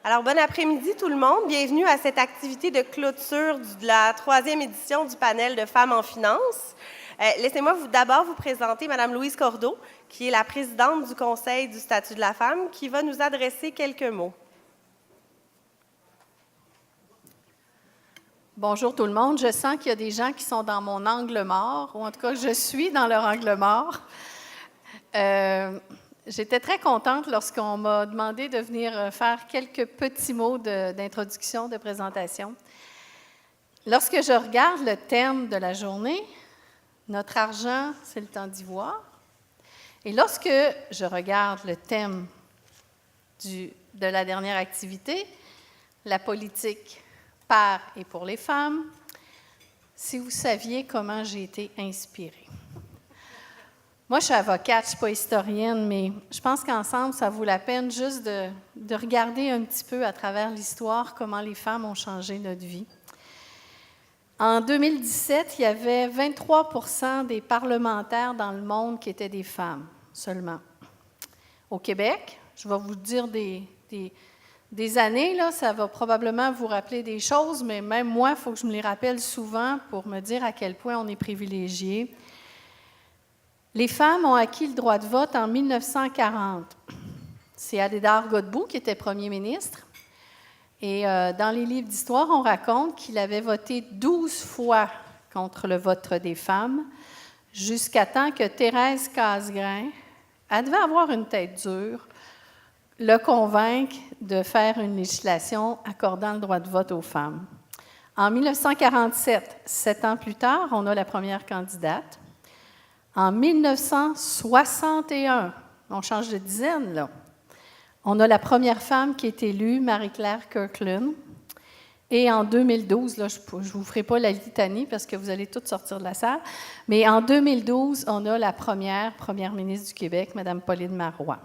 Alors, bon après-midi tout le monde. Bienvenue à cette activité de clôture de la 3e édition du panel de femmes en finance. Laissez-moi d'abord vous présenter Mme Louise Cordeau, qui est la présidente du Conseil du statut de la femme, qui va nous adresser quelques mots. Bonjour tout le monde. Je sens qu'il y a des gens qui sont dans mon angle mort, ou en tout cas, je suis dans leur angle mort. J'étais très contente lorsqu'on m'a demandé de venir faire quelques petits mots d'introduction, de présentation. Lorsque je regarde le thème de la journée, notre argent, c'est le temps d'ivoire. Et lorsque je regarde le thème de la dernière activité, la politique par et pour les femmes, si vous saviez comment j'ai été inspirée. Moi, je suis avocate, je ne suis pas historienne, mais je pense qu'ensemble, ça vaut la peine juste de regarder un petit peu à travers l'histoire comment les femmes ont changé notre vie. En 2017, il y avait 23% des parlementaires dans le monde qui étaient des femmes seulement. Au Québec, je vais vous dire des années, là, ça va probablement vous rappeler des choses, mais même moi, il faut que je me les rappelle souvent pour me dire à quel point on est privilégiés. Les femmes ont acquis le droit de vote en 1940. C'est Adhédar Godbout qui était premier ministre. Et dans les livres d'histoire, on raconte qu'il avait voté 12 fois contre le vote des femmes, jusqu'à temps que Thérèse Casgrain, elle devait avoir une tête dure, le convaincre de faire une législation accordant le droit de vote aux femmes. En 1947, 7 ans plus tard, on a la première candidate. En 1961, on change de dizaine, là, on a la première femme qui est élue, Marie-Claire Kirkland. Et en 2012, là, je ne vous ferai pas la litanie parce que vous allez toutes sortir de la salle, mais en 2012, on a la première ministre du Québec, Mme Pauline Marois.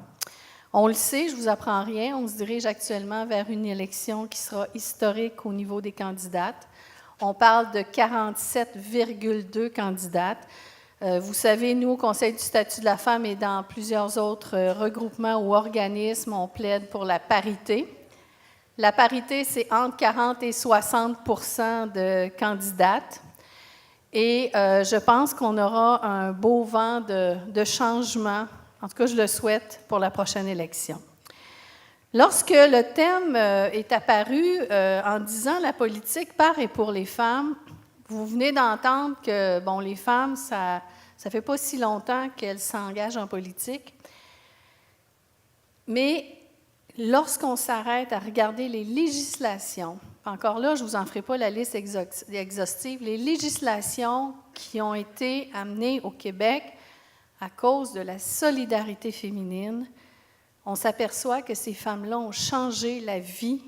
On le sait, je ne vous apprends rien, on se dirige actuellement vers une élection qui sera historique au niveau des candidates. On parle de 47,2 candidates. Vous savez, nous, au Conseil du statut de la femme et dans plusieurs autres regroupements ou organismes, on plaide pour la parité. La parité, c'est entre 40 et 60 % de candidates. Et je pense qu'on aura un beau vent de changement, en tout cas, je le souhaite, pour la prochaine élection. Lorsque le thème est apparu en disant la politique par et pour les femmes, vous venez d'entendre que, bon, les femmes, ça ne fait pas si longtemps qu'elles s'engagent en politique. Mais lorsqu'on s'arrête à regarder les législations, encore là, je ne vous en ferai pas la liste exhaustive, les législations qui ont été amenées au Québec à cause de la solidarité féminine, on s'aperçoit que ces femmes-là ont changé la vie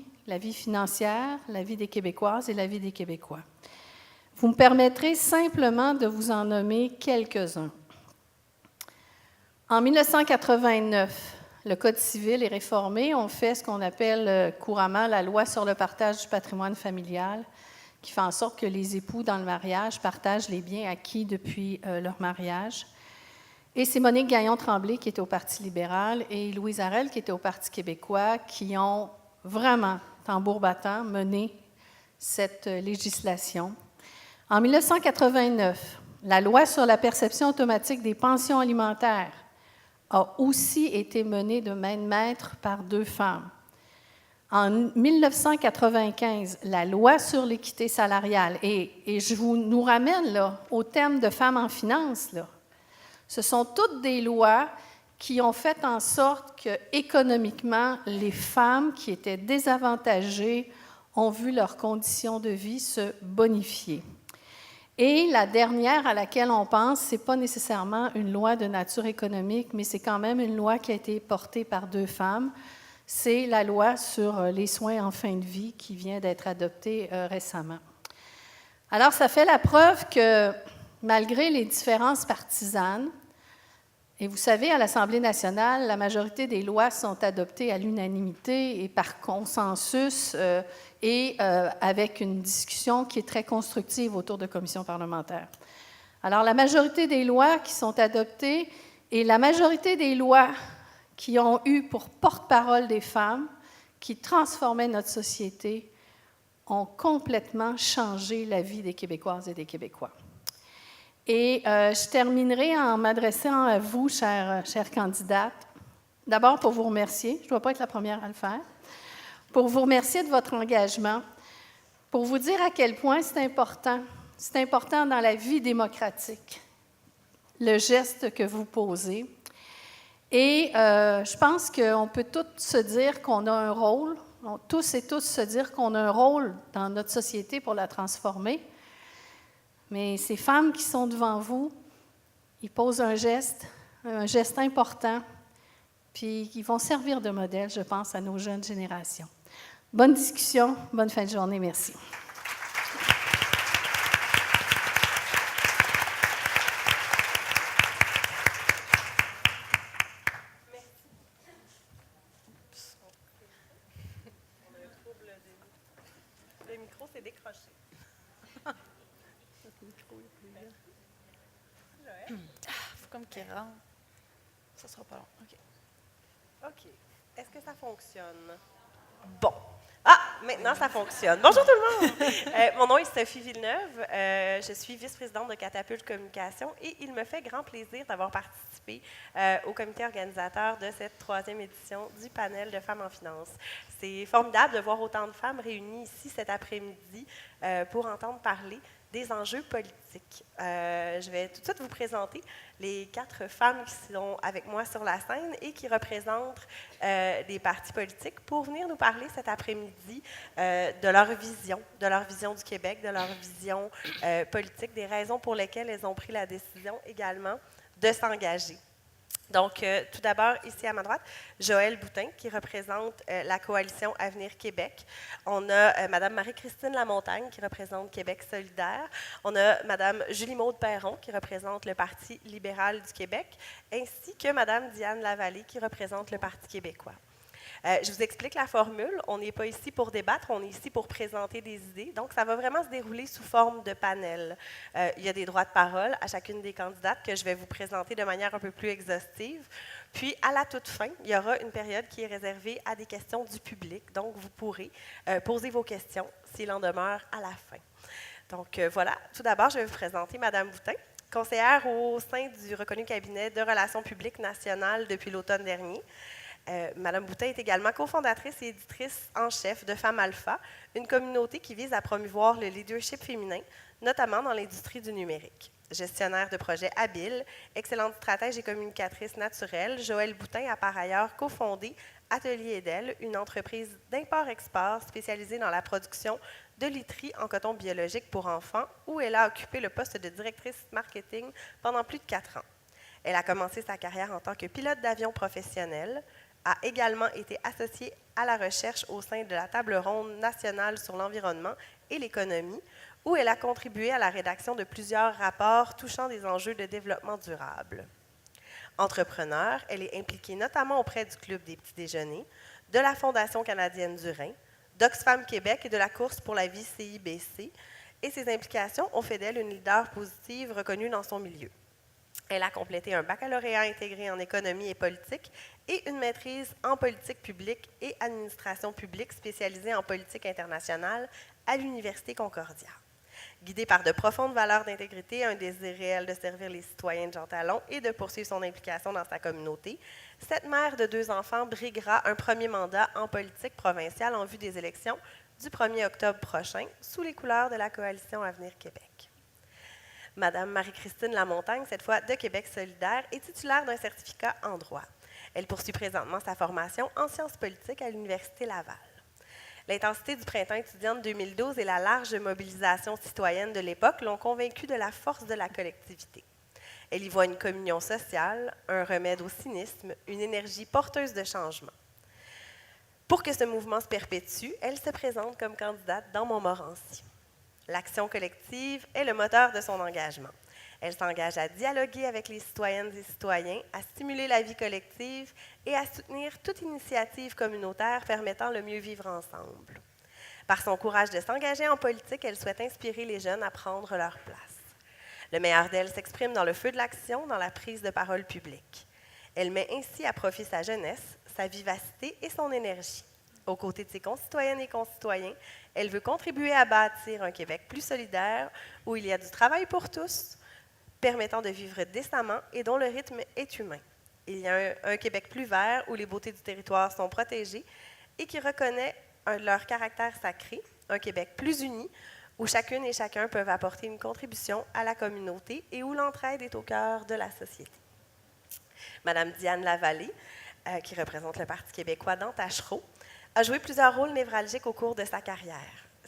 financière, la vie des Québécoises et la vie des Québécois. Vous me permettrez simplement de vous en nommer quelques-uns. En 1989, le Code civil est réformé. On fait ce qu'on appelle couramment la loi sur le partage du patrimoine familial, qui fait en sorte que les époux, dans le mariage, partagent les biens acquis depuis leur mariage. Et c'est Monique Gagnon-Tremblay, qui était au Parti libéral, et Louise Arel, qui était au Parti québécois, qui ont vraiment, tambour battant, mené cette législation. En 1989, la loi sur la perception automatique des pensions alimentaires a aussi été menée de main de maître par 2 femmes. En 1995, la loi sur l'équité salariale, et je nous ramène là, au thème de femmes en finance, là. Ce sont toutes des lois qui ont fait en sorte que, économiquement, les femmes qui étaient désavantagées ont vu leurs conditions de vie se bonifier. Et la dernière à laquelle on pense, ce n'est pas nécessairement une loi de nature économique, mais c'est quand même une loi qui a été portée par 2 femmes. C'est la loi sur les soins en fin de vie qui vient d'être adoptée récemment. Alors, ça fait la preuve que, malgré les différences partisanes, et vous savez, à l'Assemblée nationale, la majorité des lois sont adoptées à l'unanimité et par consensus avec une discussion qui est très constructive autour de commissions parlementaires. Alors, la majorité des lois qui sont adoptées et la majorité des lois qui ont eu pour porte-parole des femmes, qui transformaient notre société ont complètement changé la vie des Québécoises et des Québécois. Et je terminerai en m'adressant à vous, chères candidates, d'abord pour vous remercier, je ne dois pas être la première à le faire, pour vous remercier de votre engagement, pour vous dire à quel point c'est important dans la vie démocratique, le geste que vous posez. Et je pense qu'on peut tous se dire qu'on a un rôle, tous et tous se dire qu'on a un rôle dans notre société pour la transformer. Mais ces femmes qui sont devant vous, ils posent un geste important, puis qui vont servir de modèle, je pense, à nos jeunes générations. Bonne discussion, bonne fin de journée, merci. Le micro s'est décroché. Faut comme qu'il rentre. Ça sera pas long. OK. Est-ce que ça fonctionne? Bon. Ah, maintenant, ça fonctionne. Bonjour tout le monde! Mon nom est Sophie Villeneuve. Je suis vice-présidente de Catapulte Communication et il me fait grand plaisir d'avoir participé au comité organisateur de cette 3e édition du panel de femmes en finance. C'est formidable de voir autant de femmes réunies ici cet après-midi pour entendre parler des enjeux politiques. Je vais tout de suite vous présenter les 4 femmes qui sont avec moi sur la scène et qui représentent des partis politiques pour venir nous parler cet après-midi de leur vision du Québec, de leur vision politique, des raisons pour lesquelles elles ont pris la décision également de s'engager. Donc, tout d'abord, ici à ma droite, Joëlle Boutin, qui représente la coalition Avenir Québec. On a Mme Marie-Christine Lamontagne, qui représente Québec solidaire. On a Mme Julie-Maude Perron, qui représente le Parti libéral du Québec, ainsi que Mme Diane Lavallée, qui représente le Parti québécois. Je vous explique la formule. On n'est pas ici pour débattre, on est ici pour présenter des idées. Donc, ça va vraiment se dérouler sous forme de panel. Il y a des droits de parole à chacune des candidates que je vais vous présenter de manière un peu plus exhaustive. Puis, à la toute fin, il y aura une période qui est réservée à des questions du public. Donc, vous pourrez poser vos questions s'il en demeure à la fin. Donc, voilà. Tout d'abord, je vais vous présenter Mme Boutin, conseillère au sein du reconnu cabinet de relations publiques nationales depuis l'automne dernier. Madame Boutin est également cofondatrice et éditrice en chef de Femmes Alpha, une communauté qui vise à promouvoir le leadership féminin, notamment dans l'industrie du numérique. Gestionnaire de projets habile, excellente stratège et communicatrice naturelle, Joëlle Boutin a par ailleurs cofondé Atelier Edel, une entreprise d'import-export spécialisée dans la production de literie en coton biologique pour enfants, où elle a occupé le poste de directrice marketing pendant plus de 4 ans. Elle a commencé sa carrière en tant que pilote d'avion professionnel, a également été associée à la recherche au sein de la Table ronde nationale sur l'environnement et l'économie, où elle a contribué à la rédaction de plusieurs rapports touchant des enjeux de développement durable. Entrepreneure, elle est impliquée notamment auprès du Club des petits déjeuners, de la Fondation canadienne du Rhin, d'Oxfam Québec et de la course pour la vie CIBC, et ses implications ont fait d'elle une leader positive reconnue dans son milieu. Elle a complété un baccalauréat intégré en économie et politique et une maîtrise en politique publique et administration publique spécialisée en politique internationale à l'Université Concordia. Guidée par de profondes valeurs d'intégrité, un désir réel de servir les citoyens de Jean Talon et de poursuivre son implication dans sa communauté, cette mère de 2 enfants briguera un premier mandat en politique provinciale en vue des élections du 1er octobre prochain sous les couleurs de la coalition Avenir Québec. Madame Marie-Christine Lamontagne, cette fois de Québec solidaire, est titulaire d'un certificat en droit. Elle poursuit présentement sa formation en sciences politiques à l'Université Laval. L'intensité du printemps étudiant de 2012 et la large mobilisation citoyenne de l'époque l'ont convaincue de la force de la collectivité. Elle y voit une communion sociale, un remède au cynisme, une énergie porteuse de changement. Pour que ce mouvement se perpétue, elle se présente comme candidate dans Montmorency. L'action collective est le moteur de son engagement. Elle s'engage à dialoguer avec les citoyennes et citoyens, à stimuler la vie collective et à soutenir toute initiative communautaire permettant le mieux vivre ensemble. Par son courage de s'engager en politique, elle souhaite inspirer les jeunes à prendre leur place. Le meilleur d'elle s'exprime dans le feu de l'action, dans la prise de parole publique. Elle met ainsi à profit sa jeunesse, sa vivacité et son énergie. Aux côtés de ses concitoyennes et concitoyens, elle veut contribuer à bâtir un Québec plus solidaire, où il y a du travail pour tous, permettant de vivre décemment et dont le rythme est humain. Il y a un Québec plus vert, où les beautés du territoire sont protégées et qui reconnaît leur caractère sacré, un Québec plus uni, où chacune et chacun peuvent apporter une contribution à la communauté et où l'entraide est au cœur de la société. Madame Diane Lavallée, qui représente le Parti québécois dans Tachereau, a joué plusieurs rôles névralgiques au cours de sa carrière.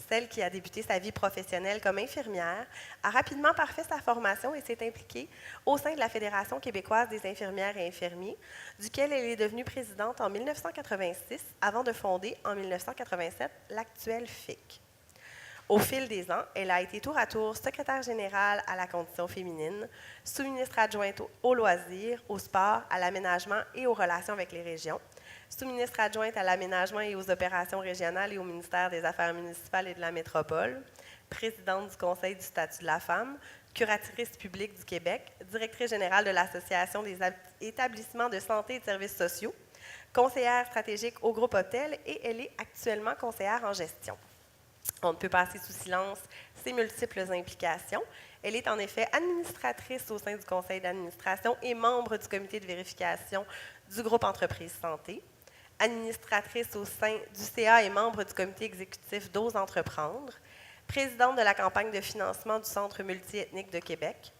Celle qui a débuté sa vie professionnelle comme infirmière a rapidement parfait sa formation et s'est impliquée au sein de la Fédération québécoise des infirmières et infirmiers, duquel elle est devenue présidente en 1986 avant de fonder en 1987 l'actuelle FIC. Au fil des ans, elle a été tour à tour secrétaire générale à la condition féminine, sous-ministre adjointe aux loisirs, au sport, à l'aménagement et aux relations avec les régions, sous-ministre adjointe à l'aménagement et aux opérations régionales et au ministère des Affaires municipales et de la métropole, présidente du Conseil du statut de la femme, curatrice publique du Québec, directrice générale de l'Association des établissements de santé et de services sociaux, conseillère stratégique au groupe Hôtel et elle est actuellement conseillère en gestion. On ne peut passer sous silence ses multiples implications. Elle est en effet administratrice au sein du conseil d'administration et membre du comité de vérification du groupe Entreprise Santé, administratrice au sein du CA et membre du comité exécutif d'Ose Entreprendre, présidente de la campagne de financement du Centre multiethnique de Québec,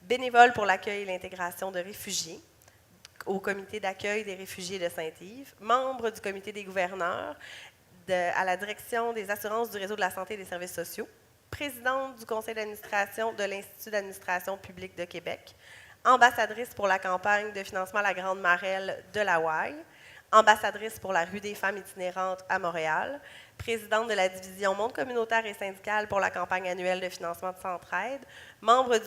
bénévole pour l'accueil et l'intégration de réfugiés, au comité d'accueil des réfugiés de Saint-Yves, membre du comité des gouverneurs, à la direction des assurances du réseau de la santé et des services sociaux, présidente du conseil d'administration de l'Institut d'administration publique de Québec, ambassadrice pour la campagne de financement à la Grande Marelle de l'Hawaï, ambassadrice pour la rue des femmes itinérantes à Montréal, présidente de la division monde communautaire et syndicale pour la campagne annuelle de financement de Centraide, membre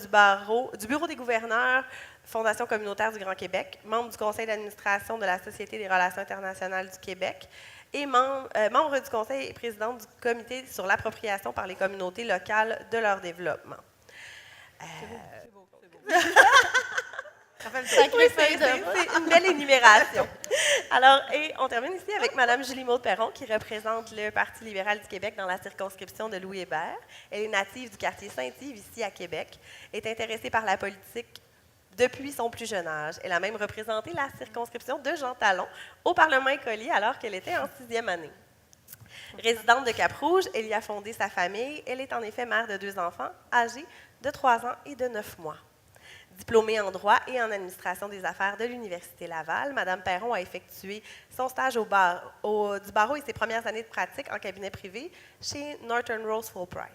du bureau des gouverneurs, Fondation communautaire du Grand Québec, membre du conseil d'administration de la Société des relations internationales du Québec, et membre du conseil et présidente du comité sur l'appropriation par les communautés locales de leur développement. C'est beau. Oui, c'est une belle énumération. Alors, et on termine ici avec Mme Julie Maud-Perron, qui représente le Parti libéral du Québec dans la circonscription de Louis-Hébert. Elle est native du quartier Saint-Yves, ici à Québec, est intéressée par la politique depuis son plus jeune âge. Elle a même représenté la circonscription de Jean Talon au Parlement écolier alors qu'elle était en 6e année. Résidente de Cap-Rouge, elle y a fondé sa famille. Elle est en effet mère de 2 enfants âgés de 3 ans et de 9 mois. Diplômée en droit et en administration des affaires de l'Université Laval, Mme Perron a effectué son stage du barreau et ses premières années de pratique en cabinet privé chez Norton Rose Fulbright.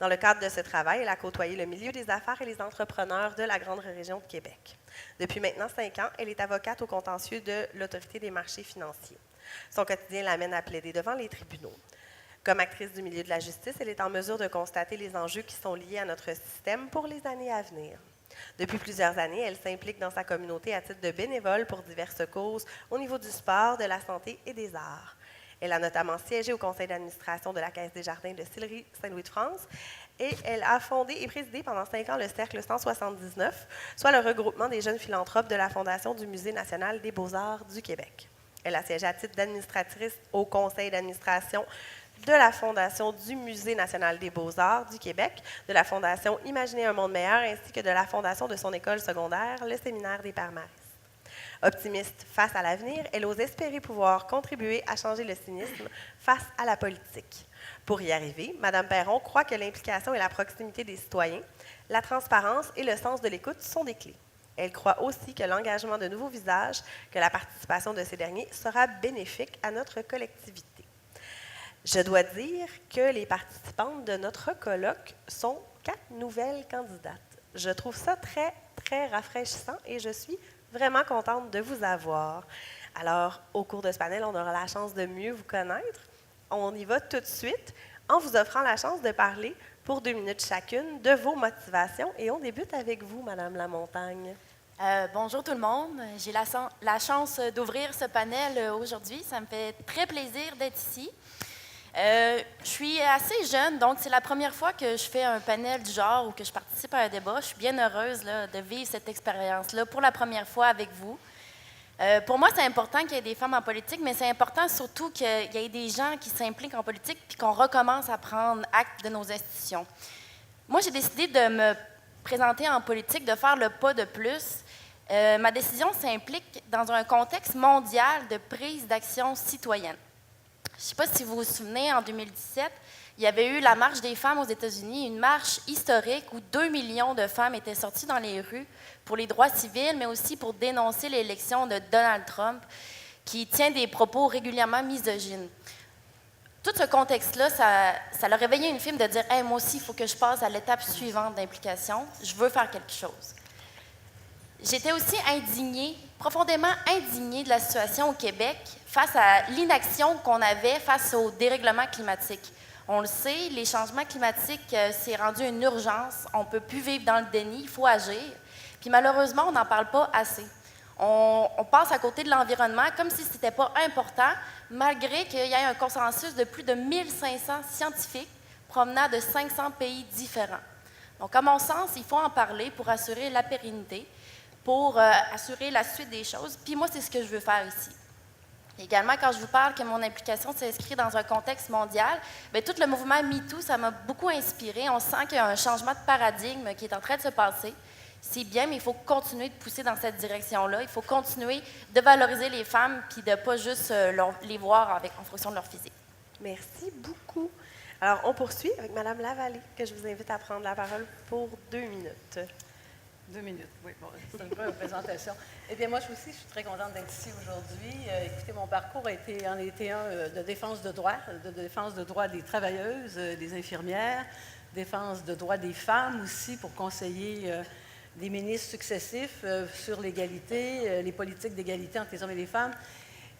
Dans le cadre de ce travail, elle a côtoyé le milieu des affaires et les entrepreneurs de la grande région de Québec. Depuis maintenant 5 ans, elle est avocate au contentieux de l'Autorité des marchés financiers. Son quotidien l'amène à plaider devant les tribunaux. Comme actrice du milieu de la justice, elle est en mesure de constater les enjeux qui sont liés à notre système pour les années à venir. Depuis plusieurs années, elle s'implique dans sa communauté à titre de bénévole pour diverses causes au niveau du sport, de la santé et des arts. Elle a notamment siégé au conseil d'administration de la Caisse des Jardins de Sillery Saint-Louis-de-France et elle a fondé et présidé pendant 5 ans le Cercle 179, soit le regroupement des jeunes philanthropes de la Fondation du Musée national des beaux-arts du Québec. Elle a siégé à titre d'administratrice au conseil d'administration de la Fondation du Musée national des beaux-arts du Québec, de la Fondation Imaginer un monde meilleur, ainsi que de la fondation de son école secondaire, le Séminaire des Pères Maristes. Optimiste face à l'avenir, elle ose espérer pouvoir contribuer à changer le cynisme face à la politique. Pour y arriver, Mme Perron croit que l'implication et la proximité des citoyens, la transparence et le sens de l'écoute sont des clés. Elle croit aussi que l'engagement de nouveaux visages, que la participation de ces derniers sera bénéfique à notre collectivité. Je dois dire que les participantes de notre colloque sont 4 nouvelles candidates. Je trouve ça très, très rafraîchissant et je suis vraiment contente de vous avoir. Alors, au cours de ce panel, on aura la chance de mieux vous connaître. On y va tout de suite en vous offrant la chance de parler pour 2 minutes chacune de vos motivations. Et on débute avec vous, Madame Lamontagne. Bonjour tout le monde. J'ai la chance d'ouvrir ce panel aujourd'hui. Ça me fait très plaisir d'être ici. Je suis assez jeune, donc c'est la première fois que je fais un panel du genre ou que je participe à un débat. Je suis bien heureuse là, de vivre cette expérience-là pour la première fois avec vous. Pour moi, c'est important qu'il y ait des femmes en politique, mais c'est important surtout qu'il y ait des gens qui s'impliquent en politique puis qu'on recommence à prendre acte de nos institutions. Moi, j'ai décidé de me présenter en politique, de faire le pas de plus. Ma décision s'implique dans un contexte mondial de prise d'action citoyenne. Je ne sais pas si vous vous souvenez, en 2017, il y avait eu la marche des femmes aux États-Unis, une marche historique où 2 millions de femmes étaient sorties dans les rues pour les droits civils, mais aussi pour dénoncer l'élection de Donald Trump, qui tient des propos régulièrement misogynes. Tout ce contexte-là, ça l'a réveillé une femme de dire hey, « moi aussi, il faut que je passe à l'étape suivante d'implication. Je veux faire quelque chose. » J'étais aussi indignée, profondément indignée de la situation au Québec face à l'inaction qu'on avait face au dérèglement climatique. On le sait, les changements climatiques, c'est rendu une urgence. On ne peut plus vivre dans le déni, il faut agir. Puis malheureusement, on n'en parle pas assez. On passe à côté de l'environnement comme si ce n'était pas important, malgré qu'il y ait un consensus de plus de 1500 scientifiques provenant de 500 pays différents. Donc, à mon sens, il faut en parler pour assurer la pérennité, pour assurer la suite des choses. Puis moi, c'est ce que je veux faire ici. Également, quand je vous parle que mon implication s'inscrit dans un contexte mondial, bien, tout le mouvement MeToo, ça m'a beaucoup inspiré. On sent qu'il y a un changement de paradigme qui est en train de se passer. C'est bien, mais il faut continuer de pousser dans cette direction-là. Il faut continuer de valoriser les femmes puis de ne pas juste les voir en fonction de leur physique. Merci beaucoup. Alors, on poursuit avec Mme Lavallée, que je vous invite à prendre la parole pour 2 minutes. 2 minutes, oui. Bon, c'est une vraie présentation. Eh bien, moi aussi, je suis très contente d'être ici aujourd'hui. Écoutez, mon parcours en a été un de défense de droits des travailleuses, des infirmières, défense de droits des femmes aussi pour conseiller des ministres successifs sur l'égalité, les politiques d'égalité entre les hommes et les femmes.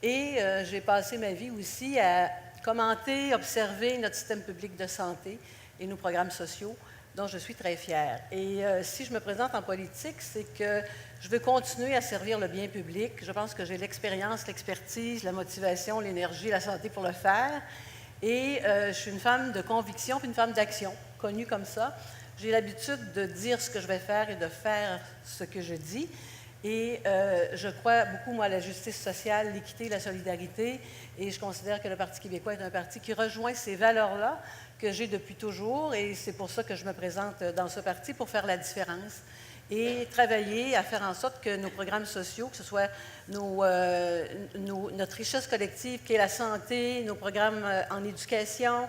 Et j'ai passé ma vie aussi à commenter, observer notre système public de santé et nos programmes sociaux, dont je suis très fière. Et si je me présente en politique, c'est que je veux continuer à servir le bien public. Je pense que j'ai l'expérience, l'expertise, la motivation, l'énergie, la santé pour le faire. Et je suis une femme de conviction puis une femme d'action, connue comme ça. J'ai l'habitude de dire ce que je vais faire et de faire ce que je dis. Et je crois beaucoup, moi, à la justice sociale, l'équité, la solidarité. Et je considère que le Parti québécois est un parti qui rejoint ces valeurs-là que j'ai depuis toujours. Et c'est pour ça que je me présente dans ce parti, pour faire la différence et travailler à faire en sorte que nos programmes sociaux, que ce soit notre richesse collective qui est la santé, nos programmes en éducation,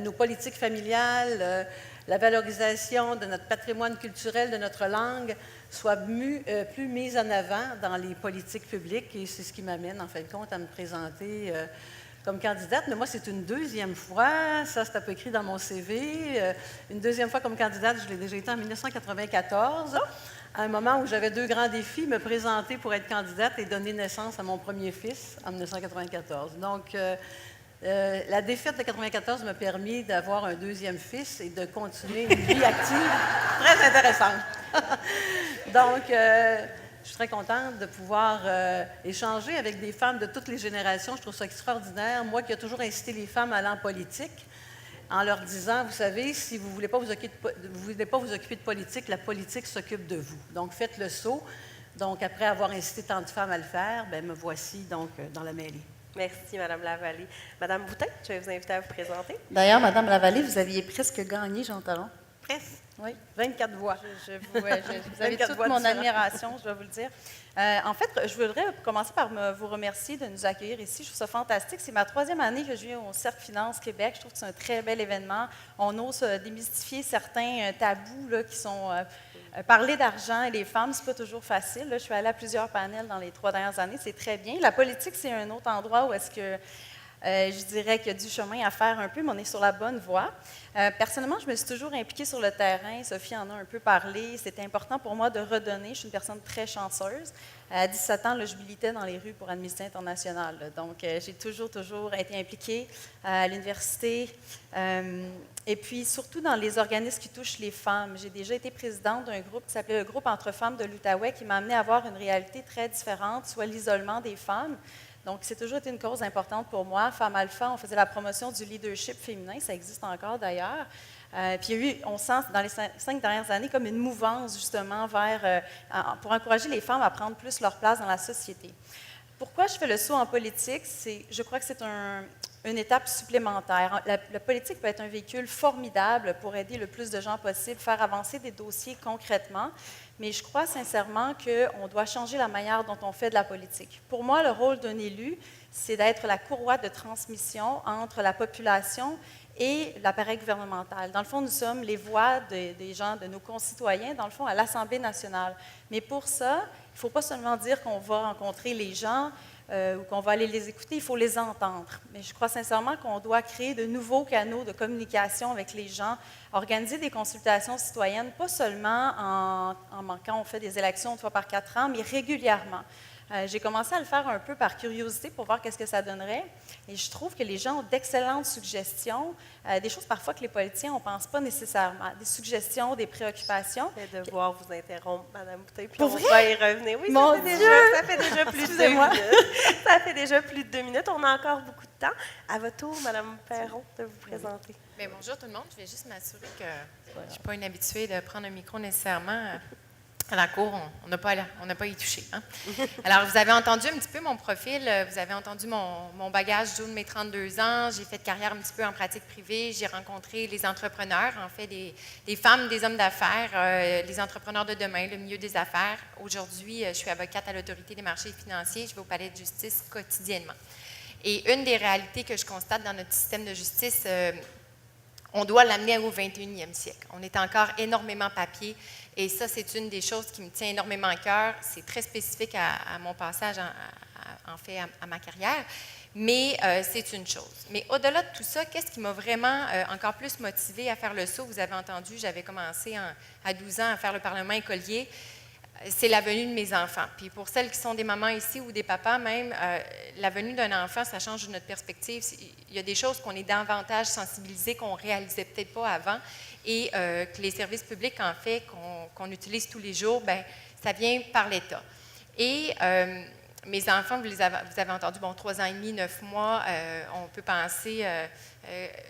nos politiques familiales, la valorisation de notre patrimoine culturel, de notre langue, soit plus mise en avant dans les politiques publiques. Et c'est ce qui m'amène, en fin de compte, à me présenter comme candidate. Mais moi, c'est une deuxième fois. Ça, c'est un peu écrit dans mon CV. Une deuxième fois comme candidate, je l'ai déjà été en 1994, à un moment où j'avais 2 grands défis, me présenter pour être candidate et donner naissance à mon premier fils en 1994. Donc, la défaite de 1994 m'a permis d'avoir un deuxième fils et de continuer une vie active très intéressante. Donc, je suis très contente de pouvoir échanger avec des femmes de toutes les générations. Je trouve ça extraordinaire. Moi qui ai toujours incité les femmes à aller en politique, en leur disant, vous savez, si vous ne voulez pas vous occuper de politique, la politique s'occupe de vous. Donc, faites le saut. Donc, après avoir incité tant de femmes à le faire, bien, me voici donc dans la mêlée. Merci, Mme Lavallée. Mme Boutin, je vais vous inviter à vous présenter. D'ailleurs, Mme Lavallée, vous aviez presque gagné, Jean Talon. Presque. Oui. 24 voix. Vous avez toute mon admiration, je dois vous le dire. En fait, je voudrais commencer par vous remercier de nous accueillir ici. Je trouve ça fantastique. C'est ma 3e année que je viens au Cercle Finance Québec. Je trouve que c'est un très bel événement. On ose démystifier certains tabous là, qui sont... parler d'argent et les femmes, c'est pas toujours facile. Là, je suis allée à plusieurs panels dans les 3 dernières années. C'est très bien. La politique, c'est un autre endroit où est-ce que... je dirais qu'il y a du chemin à faire un peu, mais on est sur la bonne voie. Personnellement, je me suis toujours impliquée sur le terrain. Sophie en a un peu parlé. C'était important pour moi de redonner. Je suis une personne très chanceuse. À 17 ans, là, je militais dans les rues pour Amnesty International. Là. Donc, j'ai toujours été impliquée à l'université. Et puis, surtout dans les organismes qui touchent les femmes. J'ai déjà été présidente d'un groupe qui s'appelait le Groupe Entre Femmes de l'Outaouais, qui m'a amenée à voir une réalité très différente, soit l'isolement des femmes. Donc, c'est toujours été une cause importante pour moi. Femmes Alpha, on faisait la promotion du leadership féminin, ça existe encore d'ailleurs. Puis il y a eu, on sent dans les 5 dernières années comme une mouvance justement pour encourager les femmes à prendre plus leur place dans la société. Pourquoi je fais le saut en politique? Je crois que c'est une étape supplémentaire. La politique peut être un véhicule formidable pour aider le plus de gens possible, faire avancer des dossiers concrètement, mais je crois sincèrement qu'on doit changer la manière dont on fait de la politique. Pour moi, le rôle d'un élu, c'est d'être la courroie de transmission entre la population et l'appareil gouvernemental. Dans le fond, nous sommes les voix des gens, de nos concitoyens, dans le fond, à l'Assemblée nationale. Mais pour ça, il ne faut pas seulement dire qu'on va rencontrer les gens ou qu'on va aller les écouter, il faut les entendre. Mais je crois sincèrement qu'on doit créer de nouveaux canaux de communication avec les gens, organiser des consultations citoyennes, pas seulement quand on fait des élections 1 fois par 4 ans, mais régulièrement. J'ai commencé à le faire un peu par curiosité pour voir qu'est-ce que ça donnerait. Et je trouve que les gens ont d'excellentes suggestions, des choses parfois que les politiciens, on ne pense pas nécessairement, des suggestions, des préoccupations. Je vais devoir vous interrompre, Mme Boutin, puis Pour on vrai? va y revenir. Oui, Mon ça fait déjà plus de 2 minutes. Ça fait déjà plus de 2 minutes. On a encore beaucoup de temps. À votre tour, Mme Perron, de vous présenter. Bien, bonjour tout le monde. Je vais juste m'assurer que je ne suis pas une habituée de prendre un micro nécessairement. À la cour, on n'a pas à y toucher. Hein? Alors, vous avez entendu un petit peu mon profil, vous avez entendu mon bagage du haut de mes 32 ans. J'ai fait carrière un petit peu en pratique privée. J'ai rencontré les entrepreneurs, en fait, des femmes, des hommes d'affaires, les entrepreneurs de demain, le milieu des affaires. Aujourd'hui, je suis avocate à l'Autorité des marchés financiers. Je vais au palais de justice quotidiennement. Et une des réalités que je constate dans notre système de justice, on doit l'amener au 21e siècle. On est encore énormément papier. Et ça, c'est une des choses qui me tient énormément à cœur. C'est très spécifique à mon passage, à ma carrière, mais c'est une chose. Mais au-delà de tout ça, qu'est-ce qui m'a vraiment encore plus motivée à faire le saut? Vous avez entendu, j'avais commencé à 12 ans à faire le Parlement écolier. C'est la venue de mes enfants. Puis pour celles qui sont des mamans ici ou des papas même, la venue d'un enfant, ça change notre perspective. Il y a des choses qu'on est davantage sensibilisés, qu'on ne réalisait peut-être pas avant, et que les services publics, en fait, qu'on utilise tous les jours, bien, ça vient par l'État. Et mes enfants, vous avez entendu, 3 ans et demi, 9 mois, on peut penser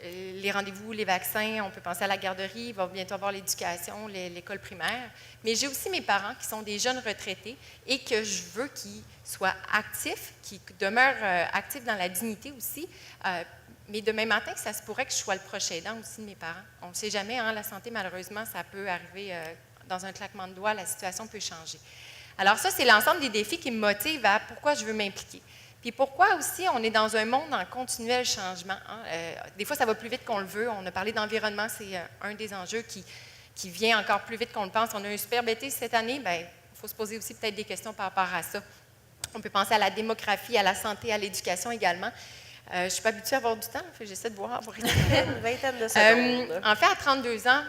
les rendez-vous, les vaccins, on peut penser à la garderie, il va bientôt avoir l'éducation, l'école primaire. Mais j'ai aussi mes parents qui sont des jeunes retraités et que je veux qu'ils soient actifs, qu'ils demeurent actifs dans la dignité aussi. Mais demain matin, ça se pourrait que je sois le prochain aidant aussi de mes parents. On ne sait jamais, hein, la santé, malheureusement, ça peut arriver dans un claquement de doigts, la situation peut changer. Alors ça, c'est l'ensemble des défis qui me motivent à pourquoi je veux m'impliquer. Puis pourquoi aussi on est dans un monde en continuel changement. Hein? Des fois, ça va plus vite qu'on le veut. On a parlé d'environnement, c'est un des enjeux qui vient encore plus vite qu'on le pense. On a un superbe été cette année, bien, il faut se poser aussi peut-être des questions par rapport à ça. On peut penser à la démographie, à la santé, à l'éducation également. Je ne suis pas habituée à avoir du temps, j'essaie de voir. Une vingtaine de secondes. En fait, à 32 ans,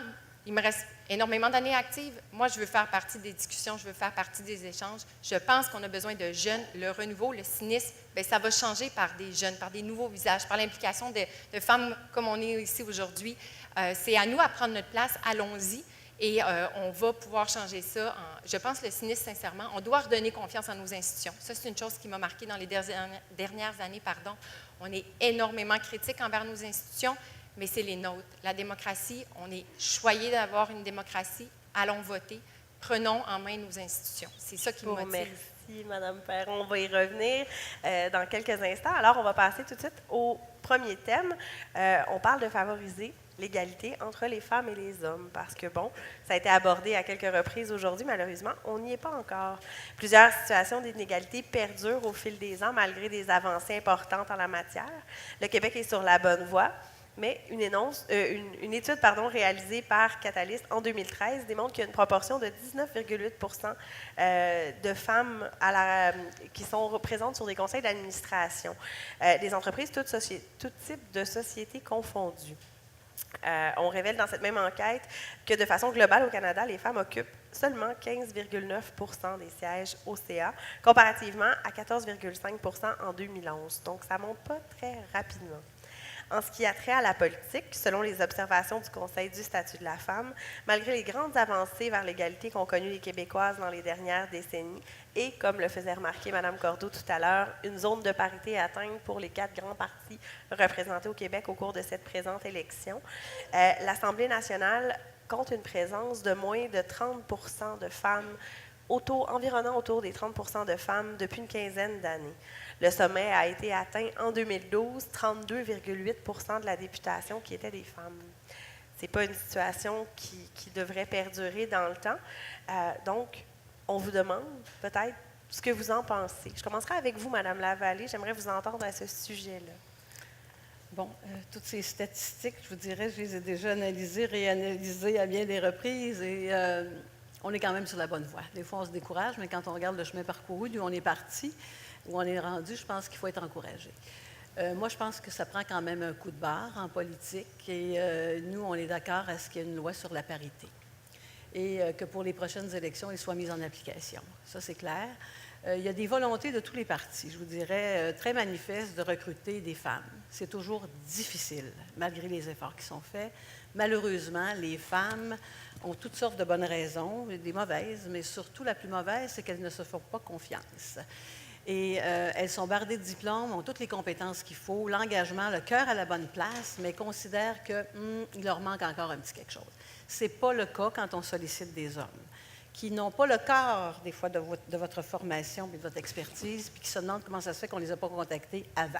il me reste énormément d'années actives. Moi, je veux faire partie des discussions, je veux faire partie des échanges. Je pense qu'on a besoin de jeunes. Le renouveau, le cynisme, bien, ça va changer par des jeunes, par des nouveaux visages, par l'implication de femmes comme on est ici aujourd'hui. C'est à nous à prendre notre place, allons-y. Et on va pouvoir changer ça. Je pense le cynisme, sincèrement, on doit redonner confiance en nos institutions. Ça, c'est une chose qui m'a marquée dans les dernières années. On est énormément critique envers nos institutions, mais c'est les nôtres. La démocratie, on est choyé d'avoir une démocratie. Allons voter. Prenons en main nos institutions. C'est ça qui me motive. Merci, Mme Perron. On va y revenir dans quelques instants. Alors, on va passer tout de suite au premier thème. On parle de favoriser l'égalité entre les femmes et les hommes, parce que, bon, ça a été abordé à quelques reprises aujourd'hui, malheureusement, on n'y est pas encore. Plusieurs situations d'inégalité perdurent au fil des ans, malgré des avancées importantes en la matière. Le Québec est sur la bonne voie, mais une étude réalisée par Catalyst en 2013 démontre qu'il y a une proportion de 19,8 % de femmes qui sont présentes sur des conseils d'administration des entreprises, tout type de sociétés confondues. On révèle dans cette même enquête que de façon globale au Canada, les femmes occupent seulement 15,9 % des sièges au CA, comparativement à 14,5 % en 2011. Donc, ça ne monte pas très rapidement. En ce qui a trait à la politique, selon les observations du Conseil du statut de la femme, malgré les grandes avancées vers l'égalité qu'ont connues les Québécoises dans les dernières décennies, et, comme le faisait remarquer Mme Cordeau tout à l'heure, une zone de parité atteinte pour les 4 grands partis représentés au Québec au cours de cette présente élection, l'Assemblée nationale compte une présence de moins de 30 % de femmes, environnant autour des 30 % de femmes depuis une quinzaine d'années. Le sommet a été atteint en 2012, 32,8 % de la députation qui étaient des femmes. Ce n'est pas une situation qui devrait perdurer dans le temps. Donc, on vous demande peut-être ce que vous en pensez. Je commencerai avec vous, Mme Lavallée. J'aimerais vous entendre à ce sujet-là. Bon, toutes ces statistiques, je vous dirais, je les ai déjà analysées, réanalysées à bien des reprises et on est quand même sur la bonne voie. Des fois, on se décourage, mais quand on regarde le chemin parcouru, d'où on est parti, où on est rendu, je pense qu'il faut être encouragé. Moi, je pense que ça prend quand même un coup de barre en politique et nous, on est d'accord à ce qu'il y ait une loi sur la parité et que pour les prochaines élections, elle soit mise en application. Ça, c'est clair. Il y a des volontés de tous les partis, je vous dirais, très manifestes de recruter des femmes. C'est toujours difficile, malgré les efforts qui sont faits. Malheureusement, les femmes ont toutes sortes de bonnes raisons, des mauvaises, mais surtout la plus mauvaise, c'est qu'elles ne se font pas confiance. Et elles sont bardées de diplômes, ont toutes les compétences qu'il faut, l'engagement, le cœur à la bonne place, mais considèrent qu'il leur manque encore un petit quelque chose. Ce n'est pas le cas quand on sollicite des hommes qui n'ont pas le cœur, des fois, de votre formation et de votre expertise, puis qui se demandent comment ça se fait qu'on ne les a pas contactés avant.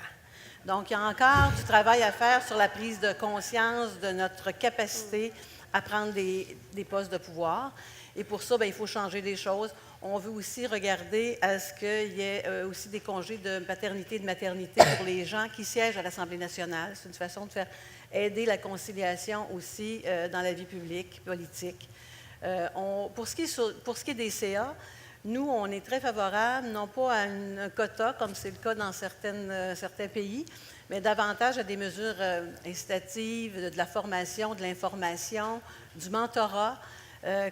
Donc, il y a encore du travail à faire sur la prise de conscience de notre capacité à prendre des postes de pouvoir. Et pour ça, bien, il faut changer des choses. On veut aussi regarder à ce qu'il y ait aussi des congés de paternité et de maternité pour les gens qui siègent à l'Assemblée nationale. C'est une façon de faire aider la conciliation aussi dans la vie publique, politique. Pour ce qui est des CA, nous, on est très favorables, non pas à un quota, comme c'est le cas dans certains pays, mais davantage à des mesures incitatives, de la formation, de l'information, du mentorat.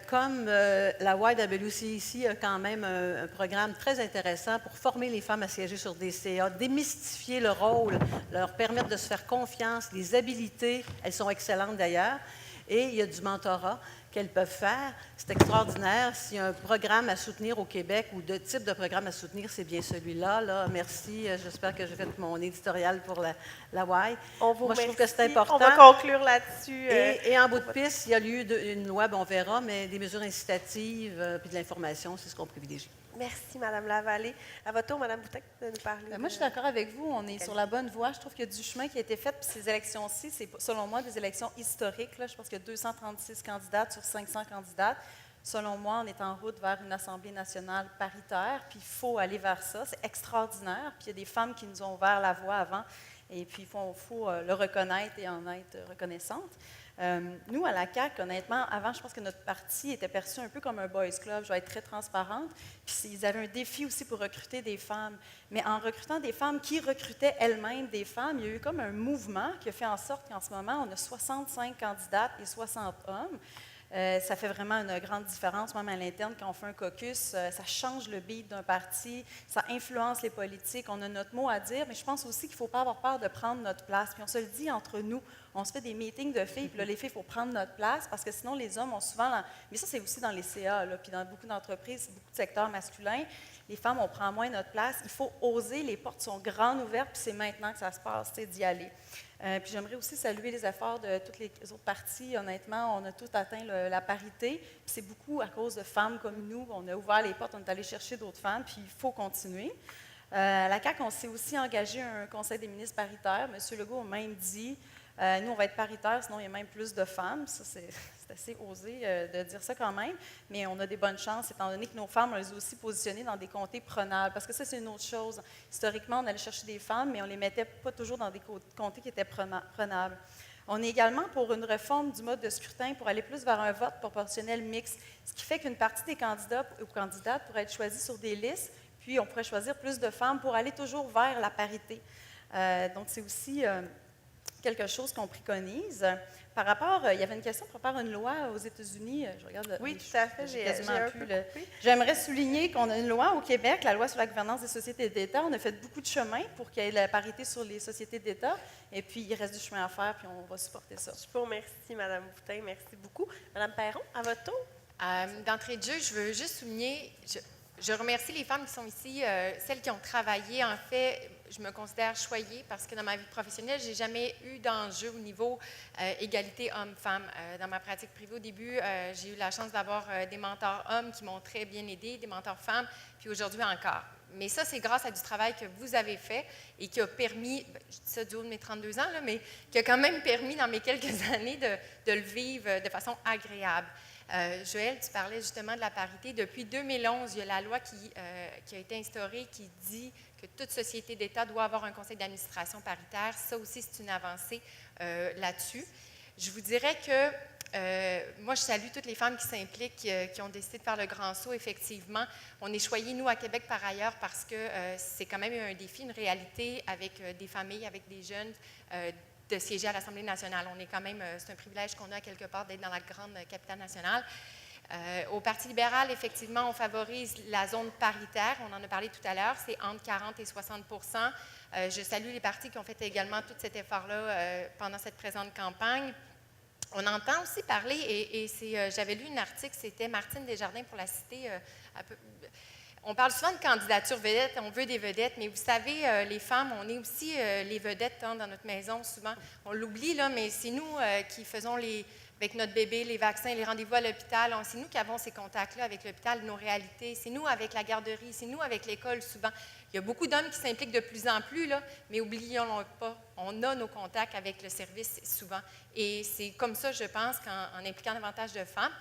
Comme la YWCC a quand même un programme très intéressant pour former les femmes à siéger sur des CA, démystifier le rôle, leur permettre de se faire confiance, les habilités, elles sont excellentes d'ailleurs, et il y a du mentorat qu'elles peuvent faire. C'est extraordinaire. S'il y a un programme à soutenir au Québec ou de type de programme à soutenir, c'est bien celui-là. Là. Merci. J'espère que j'ai fait mon éditorial pour la Y. On vous Moi, je remercie. trouve que c'est important. On va conclure là-dessus. Et en bout de piste, il y a lieu d'une loi, on verra, mais des mesures incitatives puis de l'information, c'est ce qu'on privilégie. Merci, Mme Lavallée. À votre tour, Mme Boutin, de nous parler. Moi, je suis d'accord avec vous. On est sur la bonne voie. Je trouve qu'il y a du chemin qui a été fait. Puis ces élections-ci, c'est selon moi des élections historiques. Là. Je pense qu'il y a 236 candidates sur 500 candidates. Selon moi, on est en route vers une Assemblée nationale paritaire. Puis il faut aller vers ça. C'est extraordinaire. Puis il y a des femmes qui nous ont ouvert la voie avant. Et puis il faut le reconnaître et en être reconnaissante. Nous, à la CAQ, honnêtement, avant, je pense que notre parti était perçu un peu comme un boys club. Je vais être très transparente. Puis ils avaient un défi aussi pour recruter des femmes. Mais en recrutant des femmes qui recrutaient elles-mêmes des femmes, il y a eu comme un mouvement qui a fait en sorte qu'en ce moment, on a 65 candidates et 60 hommes. Ça fait vraiment une grande différence, même à l'interne, quand on fait un caucus. Ça change le beat d'un parti, ça influence les politiques. On a notre mot à dire, mais je pense aussi qu'il ne faut pas avoir peur de prendre notre place. Puis on se le dit entre nous. On se fait des meetings de filles, puis là, les filles, il faut prendre notre place, parce que sinon, les hommes ont souvent... Mais ça, c'est aussi dans les CA, là, puis dans beaucoup d'entreprises, beaucoup de secteurs masculins. Les femmes, on prend moins notre place. Il faut oser, les portes sont grandes ouvertes, puis c'est maintenant que ça se passe, d'y aller. Puis j'aimerais aussi saluer les efforts de toutes les autres partis. Honnêtement, on a tous atteint la parité. Puis c'est beaucoup à cause de femmes comme nous. On a ouvert les portes, on est allé chercher d'autres femmes, puis il faut continuer. À la CAQ, on s'est aussi engagé à un conseil des ministres paritaire. M. Legault a même dit, nous, on va être paritaire, sinon il y a même plus de femmes. Ça, c'est assez osé de dire ça quand même. Mais on a des bonnes chances, étant donné que nos femmes, on les a aussi positionnées dans des comtés prenables. Parce que ça, c'est une autre chose. Historiquement, on allait chercher des femmes, mais on ne les mettait pas toujours dans des comtés qui étaient prenables. On est également pour une réforme du mode de scrutin pour aller plus vers un vote proportionnel mixte, ce qui fait qu'une partie des candidats ou candidates pourrait être choisie sur des listes, puis on pourrait choisir plus de femmes pour aller toujours vers la parité. Donc, c'est aussi quelque chose qu'on préconise. Par rapport, il y avait une question par rapport à une loi aux États-Unis. Je regarde. Oui, tout à fait. J'ai quasiment un pu peu le- coupé. J'aimerais souligner qu'on a une loi au Québec, la loi sur la gouvernance des sociétés d'État. On a fait beaucoup de chemin pour qu'il y ait la parité sur les sociétés d'État. Et puis, il reste du chemin à faire, puis on va supporter ça. Je vous remercie, Mme Boutin. Merci beaucoup. Mme Perron, à votre tour. D'entrée de jeu, je veux juste souligner, je remercie les femmes qui sont ici, celles qui ont travaillé. En fait, je me considère choyée parce que dans ma vie professionnelle, je n'ai jamais eu d'enjeu au niveau égalité homme-femme. Dans ma pratique privée, au début, j'ai eu la chance d'avoir des mentors hommes qui m'ont très bien aidée, des mentors femmes, puis aujourd'hui encore. Mais ça, c'est grâce à du travail que vous avez fait et qui a permis, je dis ça du haut de mes 32 ans, là, mais qui a quand même permis dans mes quelques années de le vivre de façon agréable. Joël, tu parlais justement de la parité. Depuis 2011, il y a la loi qui a été instaurée qui dit que toute société d'État doit avoir un conseil d'administration paritaire. Ça aussi, c'est une avancée là-dessus. Je vous dirais que moi, je salue toutes les femmes qui s'impliquent, qui ont décidé de faire le grand saut. Effectivement, on est choyés, nous, à Québec, par ailleurs, parce que c'est quand même un défi, une réalité avec des familles, avec des jeunes, de siéger à l'Assemblée nationale. On est quand même, c'est un privilège qu'on a quelque part d'être dans la grande capitale nationale. Au Parti libéral, effectivement, on favorise la zone paritaire. On en a parlé tout à l'heure. C'est entre 40 et 60 Je salue les partis qui ont fait également tout cet effort-là pendant cette présente campagne. On entend aussi parler, et j'avais lu un article, c'était Martine Desjardins pour la citer. On parle souvent de candidature vedette, on veut des vedettes, mais vous savez, les femmes, on est aussi les vedettes dans notre maison souvent. On l'oublie, là, mais c'est nous qui faisons avec notre bébé, les vaccins, les rendez-vous à l'hôpital. C'est nous qui avons ces contacts-là avec l'hôpital, nos réalités. C'est nous avec la garderie, c'est nous avec l'école souvent. Il y a beaucoup d'hommes qui s'impliquent de plus en plus, là, mais oublions-le pas, on a nos contacts avec le service souvent. Et c'est comme ça, je pense, qu'en impliquant davantage de femmes,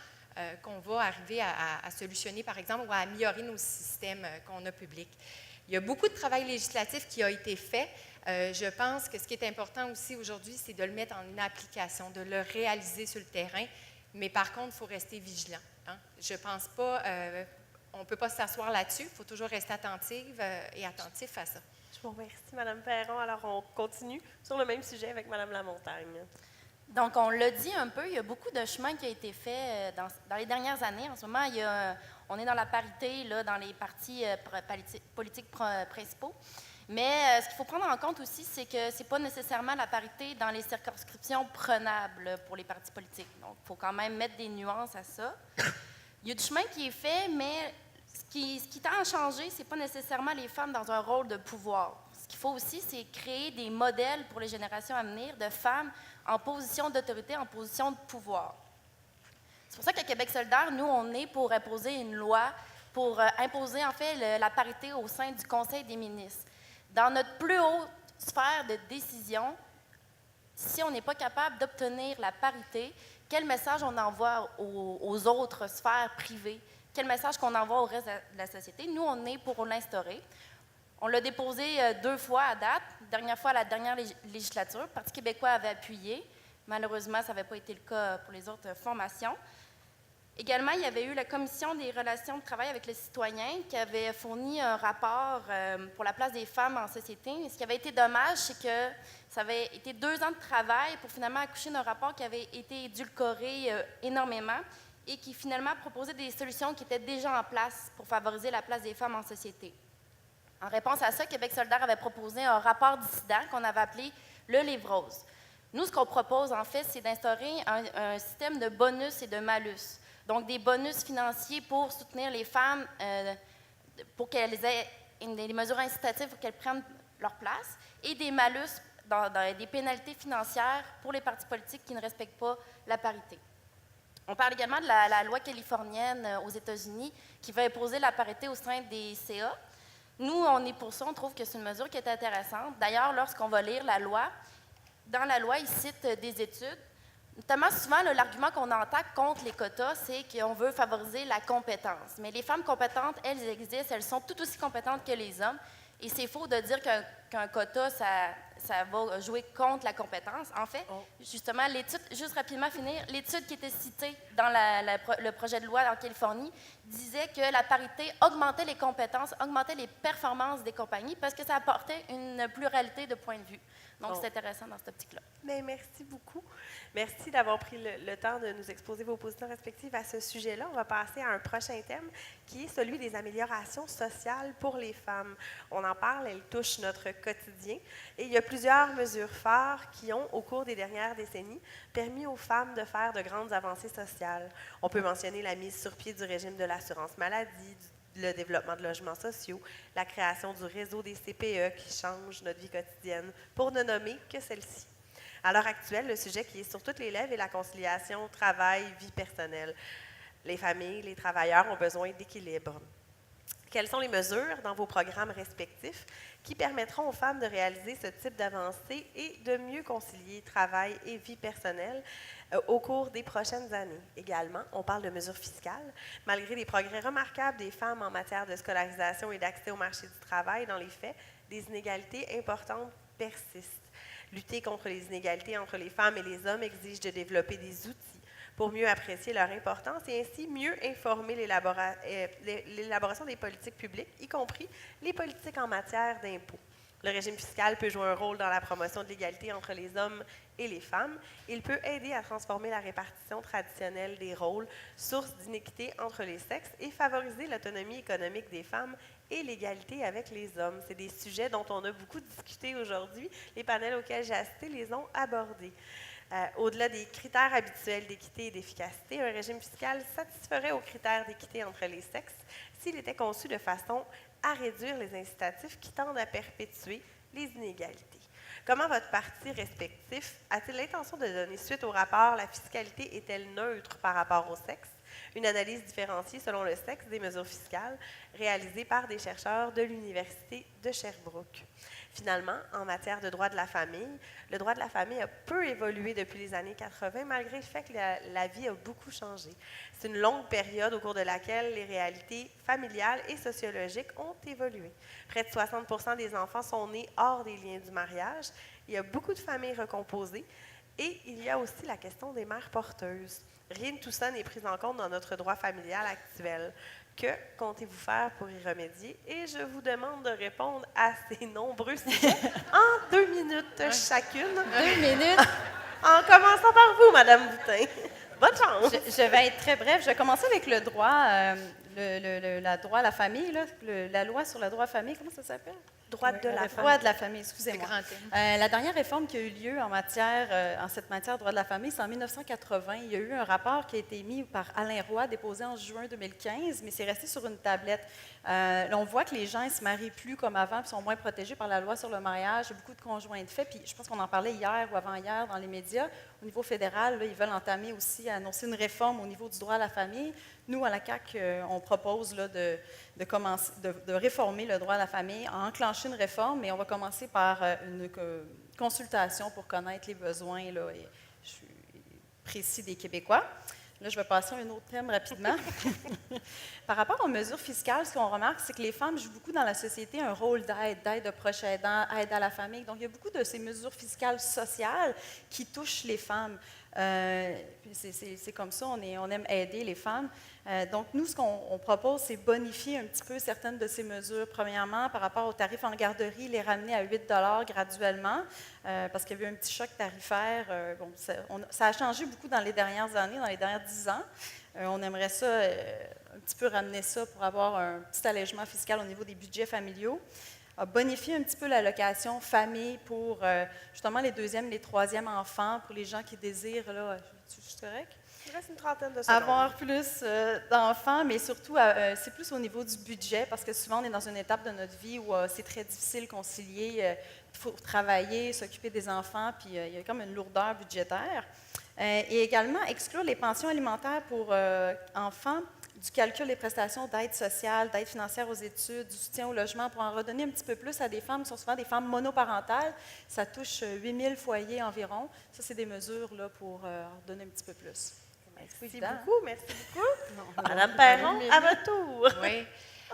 qu'on va arriver à solutionner, par exemple, ou à améliorer nos systèmes qu'on a publics. Il y a beaucoup de travail législatif qui a été fait. Je pense que ce qui est important aussi aujourd'hui, c'est de le mettre en application, de le réaliser sur le terrain. Mais par contre, il faut rester vigilant. Hein? Je ne pense pas, on ne peut pas s'asseoir là-dessus. Il faut toujours rester attentive et attentif à ça. Je vous remercie, Mme Perron. Alors, on continue sur le même sujet avec Mme Lamontagne. Donc, on l'a dit un peu, il y a beaucoup de chemin qui a été fait dans les dernières années. En ce moment, on est dans la parité là, dans les partis politiques principaux. Mais ce qu'il faut prendre en compte aussi, c'est que ce n'est pas nécessairement la parité dans les circonscriptions prenables pour les partis politiques. Donc, il faut quand même mettre des nuances à ça. Il y a du chemin qui est fait, mais ce qui tend à changer, ce n'est pas nécessairement les femmes dans un rôle de pouvoir. Ce qu'il faut aussi, c'est créer des modèles pour les générations à venir de femmes en position d'autorité, en position de pouvoir. C'est pour ça qu'à Québec solidaire, nous, on est pour imposer une loi, pour imposer, en fait, la parité au sein du Conseil des ministres. Dans notre plus haute sphère de décision, si on n'est pas capable d'obtenir la parité, quel message on envoie aux autres sphères privées? Quel message qu'on envoie au reste de la société? Nous, on est pour l'instaurer. On l'a déposé 2 fois à date. Dernière fois à la dernière législature. Le Parti québécois avait appuyé. Malheureusement, ça n'avait pas été le cas pour les autres formations. Également, il y avait eu la Commission des relations de travail avec les citoyens qui avait fourni un rapport pour la place des femmes en société. Et ce qui avait été dommage, c'est que ça avait été 2 ans de travail pour finalement accoucher d'un rapport qui avait été édulcoré énormément et qui finalement proposait des solutions qui étaient déjà en place pour favoriser la place des femmes en société. En réponse à ça, Québec solidaire avait proposé un rapport dissident qu'on avait appelé le livre rose. Nous, ce qu'on propose, en fait, c'est d'instaurer un système de bonus et de malus. Donc, des bonus financiers pour soutenir les femmes, pour qu'elles aient des mesures incitatives pour qu'elles prennent leur place, et des malus, des pénalités financières pour les partis politiques qui ne respectent pas la parité. On parle également de la loi californienne aux États-Unis qui va imposer la parité au sein des CA. Nous, on est pour ça, on trouve que c'est une mesure qui est intéressante. D'ailleurs, lorsqu'on va lire la loi, dans la loi, ils citent des études. Notamment, souvent, l'argument qu'on entend contre les quotas, c'est qu'on veut favoriser la compétence. Mais les femmes compétentes, elles existent, elles sont tout aussi compétentes que les hommes. Et c'est faux de dire qu'un quota, ça va jouer contre la compétence. En fait, justement, l'étude, juste rapidement finir, l'étude qui était citée dans le projet de loi en Californie disait que la parité augmentait les compétences, augmentait les performances des compagnies parce que ça apportait une pluralité de points de vue. Donc, c'est intéressant dans cette optique-là. Bien, merci beaucoup. Merci d'avoir pris le temps de nous exposer vos positions respectives à ce sujet-là. On va passer à un prochain thème qui est celui des améliorations sociales pour les femmes. On en parle, elles touchent notre quotidien et il y a plusieurs mesures phares qui ont, au cours des dernières décennies, permis aux femmes de faire de grandes avancées sociales. On peut mentionner la mise sur pied du régime de l'assurance maladie, le développement de logements sociaux, la création du réseau des CPE qui change notre vie quotidienne, pour ne nommer que celle-ci. À l'heure actuelle, le sujet qui est sur toutes les lèvres est la conciliation travail-vie personnelle. Les familles, les travailleurs ont besoin d'équilibre. Quelles sont les mesures dans vos programmes respectifs qui permettront aux femmes de réaliser ce type d'avancée et de mieux concilier travail et vie personnelle au cours des prochaines années? Également, on parle de mesures fiscales. Malgré les progrès remarquables des femmes en matière de scolarisation et d'accès au marché du travail, dans les faits, des inégalités importantes persistent. Lutter contre les inégalités entre les femmes et les hommes exige de développer des outils pour mieux apprécier leur importance et ainsi mieux informer l'élaboration des politiques publiques, y compris les politiques en matière d'impôts. Le régime fiscal peut jouer un rôle dans la promotion de l'égalité entre les hommes et les femmes. Il peut aider à transformer la répartition traditionnelle des rôles, source d'inéquité entre les sexes, et favoriser l'autonomie économique des femmes et l'égalité avec les hommes. C'est des sujets dont on a beaucoup discuté aujourd'hui. Les panels auxquels j'ai assisté les ont abordés. Au-delà des critères habituels d'équité et d'efficacité, un régime fiscal satisferait aux critères d'équité entre les sexes s'il était conçu de façon à réduire les incitatifs qui tendent à perpétuer les inégalités. Comment votre parti respectif a-t-il l'intention de donner suite au rapport « La fiscalité est-elle neutre par rapport au sexe ?» Une analyse différenciée selon le sexe des mesures fiscales réalisée par des chercheurs de l'Université de Sherbrooke. Finalement, en matière de droit de la famille, le droit de la famille a peu évolué depuis les années 80, malgré le fait que la vie a beaucoup changé. C'est une longue période au cours de laquelle les réalités familiales et sociologiques ont évolué. Près de 60% des enfants sont nés hors des liens du mariage. Il y a beaucoup de familles recomposées et il y a aussi la question des mères porteuses. Rien de tout ça n'est pris en compte dans notre droit familial actuel. Que comptez-vous faire pour y remédier? Et je vous demande de répondre à ces nombreux sujets en 2 minutes chacune. 2 minutes. En commençant par vous, Madame Boutin. Bonne chance! Je vais être très brève. Je vais commencer avec le droit, la droit à la famille, là, la loi sur le droit à la famille. Comment ça s'appelle? Droit de la famille. Droit de la famille, excusez-moi. C'est grand thème. La dernière réforme qui a eu lieu en cette matière, droit de la famille, c'est en 1980. Il y a eu un rapport qui a été émis par Alain Roy, déposé en juin 2015, mais c'est resté sur une tablette. Là, on voit que les gens ne se marient plus comme avant, puis sont moins protégés par la loi sur le mariage. Il y a beaucoup de conjoints de fait, puis je pense qu'on en parlait hier ou avant-hier dans les médias. Au niveau fédéral, là, ils veulent entamer aussi, annoncer une réforme au niveau du droit à la famille. Nous, à la CAQ, on propose là, de réformer le droit à la famille, enclencher une réforme, mais on va commencer par une consultation pour connaître les besoins là, et je suis précis des Québécois. Là, je vais passer à un autre thème rapidement. Par rapport aux mesures fiscales, ce qu'on remarque, c'est que les femmes jouent beaucoup dans la société un rôle d'aide de proche aidant, aide à la famille. Donc, il y a beaucoup de ces mesures fiscales sociales qui touchent les femmes. C'est comme ça, on aime aider les femmes. Donc, nous, ce qu'on propose, c'est bonifier un petit peu certaines de ces mesures. Premièrement, par rapport aux tarifs en garderie, les ramener à 8 $ graduellement, parce qu'il y avait eu un petit choc tarifaire. Bon, ça a changé beaucoup dans les dernières années, dans les dernières 10 ans. On aimerait ça, un petit peu ramener ça pour avoir un petit allègement fiscal au niveau des budgets familiaux. Bonifier un petit peu l'allocation famille pour justement les 2e, les 3e enfants, pour les gens qui désirent, là, je suis correct? Il reste une trentaine de secondes. Avoir plus d'enfants, mais surtout, c'est plus au niveau du budget, parce que souvent, on est dans une étape de notre vie où c'est très difficile de concilier. Il faut travailler, s'occuper des enfants, puis il y a comme une lourdeur budgétaire. Et également, exclure les pensions alimentaires pour enfants du calcul des prestations d'aide sociale, d'aide financière aux études, du soutien au logement, pour en redonner un petit peu plus à des femmes qui sont souvent des femmes monoparentales. Ça touche 8000 foyers environ. Ça, c'est des mesures là, pour redonner un petit peu plus. Merci beaucoup, merci beaucoup. Madame Perron, à votre tour. Oui.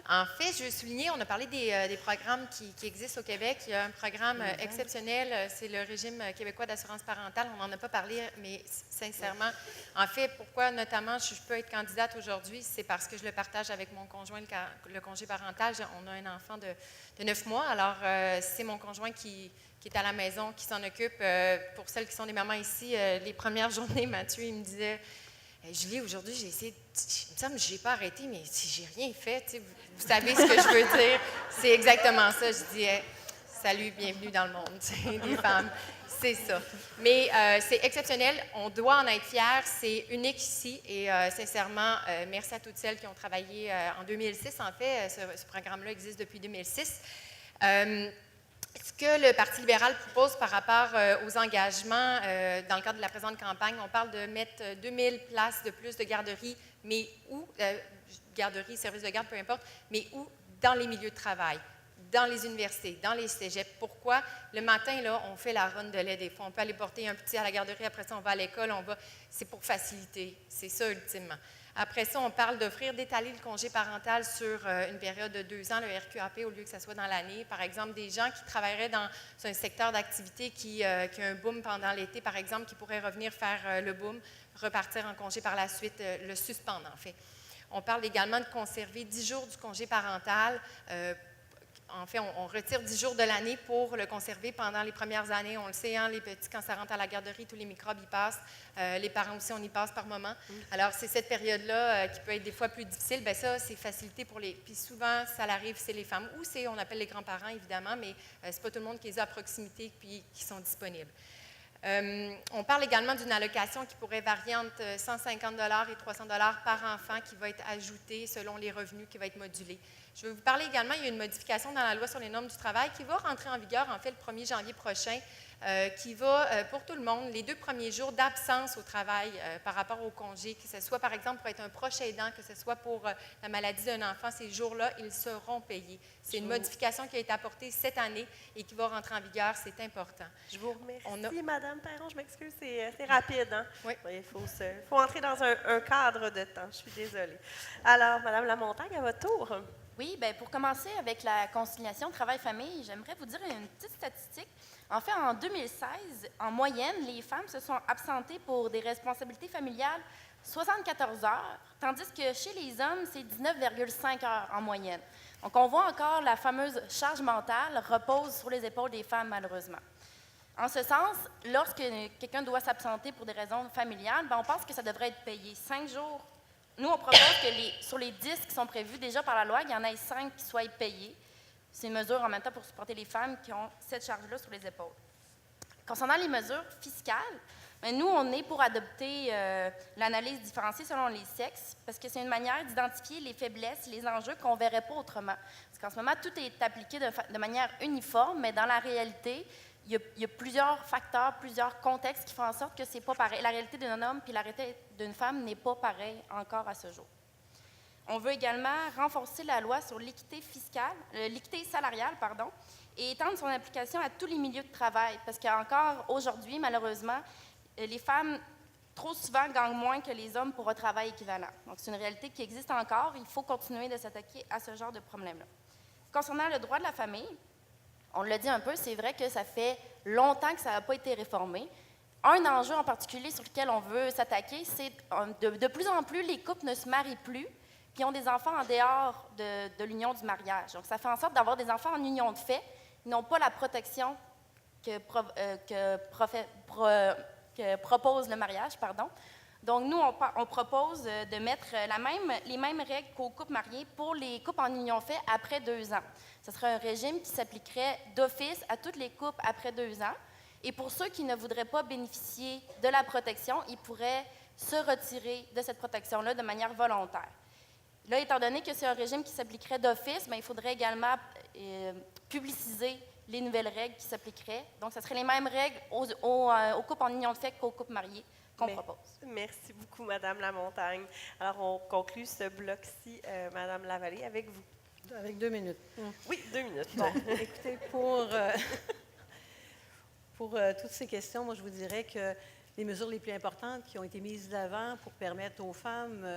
En fait, je veux souligner, on a parlé des programmes qui existent au Québec. Il y a un programme exceptionnel, c'est le régime québécois d'assurance parentale. On n'en a pas parlé, mais sincèrement, en fait, pourquoi notamment je peux être candidate aujourd'hui, c'est parce que je le partage avec mon conjoint, le congé parental. On a un enfant de 9 mois, alors c'est mon conjoint qui est à la maison, qui s'en occupe. Pour celles qui sont des mamans ici, les premières journées, Mathieu, il me disait... Julie, aujourd'hui, j'ai essayé, il me semble que je n'ai pas arrêté, mais si j'ai rien fait, vous savez ce que je veux dire. C'est exactement ça. Je dis, salut, bienvenue dans le monde, les femmes. C'est ça. Mais c'est exceptionnel. On doit en être fiers. C'est unique ici. Et sincèrement, merci à toutes celles qui ont travaillé en 2006. En fait, ce programme-là existe depuis 2006. Ce que le Parti libéral propose par rapport aux engagements dans le cadre de la présente campagne, on parle de mettre 2000 places de plus de garderies, mais où, garderies, services de garde, peu importe, mais où dans les milieux de travail, dans les universités, dans les cégeps. Pourquoi? Le matin, là, on fait la ronde de lait des fois. On peut aller porter un petit à la garderie, après ça, on va à l'école, c'est pour faciliter. C'est ça, ultimement. Après ça, on parle d'étaler le congé parental sur une période de 2 ans, le RQAP, au lieu que ça soit dans l'année. Par exemple, des gens qui travailleraient dans un secteur d'activité qui a un boom pendant l'été, par exemple, qui pourraient revenir faire le boom, repartir en congé par la suite, le suspendre, en fait. On parle également de conserver 10 jours du congé parental. En fait, on retire 10 jours de l'année pour le conserver pendant les premières années. On le sait, hein, les petits, quand ça rentre à la garderie, tous les microbes y passent. Les parents aussi, on y passe par moment. Alors, c'est cette période-là qui peut être des fois plus difficile. Bien, ça, c'est facilité pour les... Puis souvent, ça l'arrive, c'est les femmes. Ou on appelle les grands-parents, évidemment, mais c'est pas tout le monde qui les a à proximité puis qui sont disponibles. On parle également d'une allocation qui pourrait varier entre 150 $ et 300 $ par enfant qui va être ajoutée selon les revenus, qui va être modulée. Je vais vous parler également, il y a une modification dans la loi sur les normes du travail qui va rentrer en vigueur, en fait, le 1er janvier prochain, qui va, pour tout le monde, les 2 premiers jours d'absence au travail par rapport au congé, que ce soit, par exemple, pour être un proche aidant, que ce soit pour la maladie d'un enfant, ces jours-là, ils seront payés. C'est une modification qui a été apportée cette année et qui va rentrer en vigueur, c'est important. Je vous remercie, Mme Perron, je m'excuse, c'est rapide. Hein? Oui. Il faut entrer dans un cadre de temps, je suis désolée. Alors, Mme Lamontagne, à votre tour. Oui, bien, pour commencer avec la conciliation travail-famille, j'aimerais vous dire une petite statistique. En fait, en 2016, en moyenne, les femmes se sont absentées pour des responsabilités familiales 74 heures, tandis que chez les hommes, c'est 19,5 heures en moyenne. Donc, on voit encore la fameuse charge mentale repose sur les épaules des femmes, malheureusement. En ce sens, lorsque quelqu'un doit s'absenter pour des raisons familiales, bien, on pense que ça devrait être payé 5 jours. Nous, on propose que sur les 10 qui sont prévus déjà par la loi, il y en ait 5 qui soient payés. C'est une mesure en même temps pour supporter les femmes qui ont cette charge-là sur les épaules. Concernant les mesures fiscales, bien, nous, on est pour adopter l'analyse différenciée selon les sexes, parce que c'est une manière d'identifier les faiblesses, les enjeux qu'on ne verrait pas autrement. Parce qu'en ce moment, tout est appliqué de manière uniforme, mais dans la réalité, il y a plusieurs facteurs, plusieurs contextes qui font en sorte que c'est pas pareil. La réalité d'un homme puis la réalité d'une femme n'est pas pareille encore à ce jour. On veut également renforcer la loi sur l'équité fiscale, l'équité salariale, et étendre son application à tous les milieux de travail. Parce qu'encore aujourd'hui, malheureusement, les femmes, trop souvent, gagnent moins que les hommes pour un travail équivalent. Donc, c'est une réalité qui existe encore. Il faut continuer de s'attaquer à ce genre de problème-là. Concernant le droit de la famille, on l'a dit un peu, c'est vrai que ça fait longtemps que ça n'a pas été réformé. Un enjeu en particulier sur lequel on veut s'attaquer, c'est de plus en plus, les couples ne se marient plus puis ont des enfants en dehors de l'union du mariage. Donc, ça fait en sorte d'avoir des enfants en union de fait. Ils n'ont pas la protection que propose le mariage, Donc, nous, on propose de mettre les mêmes règles qu'aux couples mariés pour les couples en union de fait après 2 ans. Ce serait un régime qui s'appliquerait d'office à tous les couples après 2 ans. Et pour ceux qui ne voudraient pas bénéficier de la protection, ils pourraient se retirer de cette protection-là de manière volontaire. Là, étant donné que c'est un régime qui s'appliquerait d'office, bien, il faudrait également publiciser les nouvelles règles qui s'appliqueraient. Donc, ce seraient les mêmes règles aux couples en union de fait qu'aux couples mariés qu'on propose. Merci beaucoup, Mme Lamontagne. Alors, on conclut ce bloc-ci, Mme Lavallée, avec vous. Avec 2 minutes. Oui, 2 minutes. Bon, écoutez, pour toutes ces questions, moi, je vous dirais que les mesures les plus importantes qui ont été mises de l'avant pour permettre aux femmes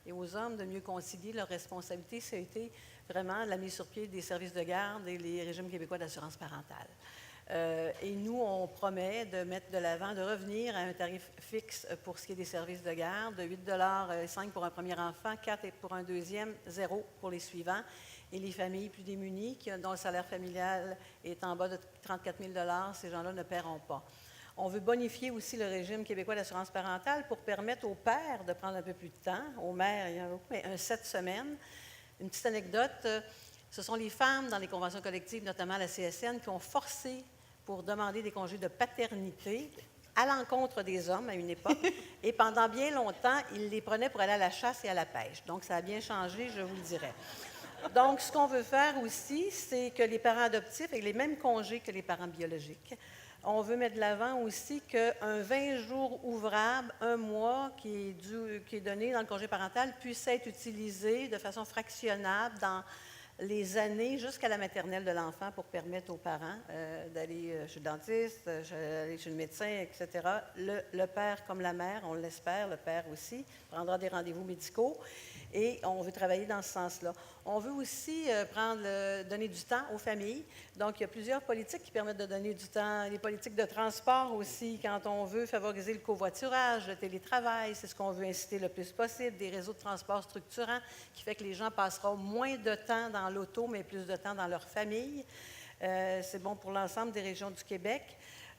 et aux hommes de mieux concilier leurs responsabilités, ça a été vraiment la mise sur pied des services de garde et les régimes québécois d'assurance parentale. Et nous, on promet de mettre de l'avant, de revenir à un tarif fixe pour ce qui est des services de garde, de 8,5 $ pour un premier enfant, 4 pour un deuxième, 0 pour les suivants. Et les familles plus démunies, dont le salaire familial est en bas de 34 000 $, ces gens-là ne paieront pas. On veut bonifier aussi le régime québécois d'assurance parentale pour permettre aux pères de prendre un peu plus de temps. Aux mères, il y en a beaucoup, mais 7 semaines. Une petite anecdote, ce sont les femmes dans les conventions collectives, notamment la CSN, qui ont forcé pour demander des congés de paternité à l'encontre des hommes à une époque. Et pendant bien longtemps, ils les prenaient pour aller à la chasse et à la pêche. Donc, ça a bien changé, je vous le dirais. Donc, ce qu'on veut faire aussi, c'est que les parents adoptifs aient les mêmes congés que les parents biologiques. On veut mettre de l'avant aussi qu'un 20 jours ouvrables, un mois qui est donné dans le congé parental, puisse être utilisé de façon fractionnable dans les années jusqu'à la maternelle de l'enfant pour permettre aux parents d'aller chez le dentiste, d'aller chez le médecin, etc. Le père comme la mère, on l'espère, le père aussi, prendra des rendez-vous médicaux et on veut travailler dans ce sens-là. On veut aussi donner du temps aux familles. Donc, il y a plusieurs politiques qui permettent de donner du temps. Les politiques de transport aussi, quand on veut favoriser le covoiturage, le télétravail, c'est ce qu'on veut inciter le plus possible, des réseaux de transport structurants qui fait que les gens passeront moins de temps dans l'auto, mais plus de temps dans leur famille. C'est bon pour l'ensemble des régions du Québec.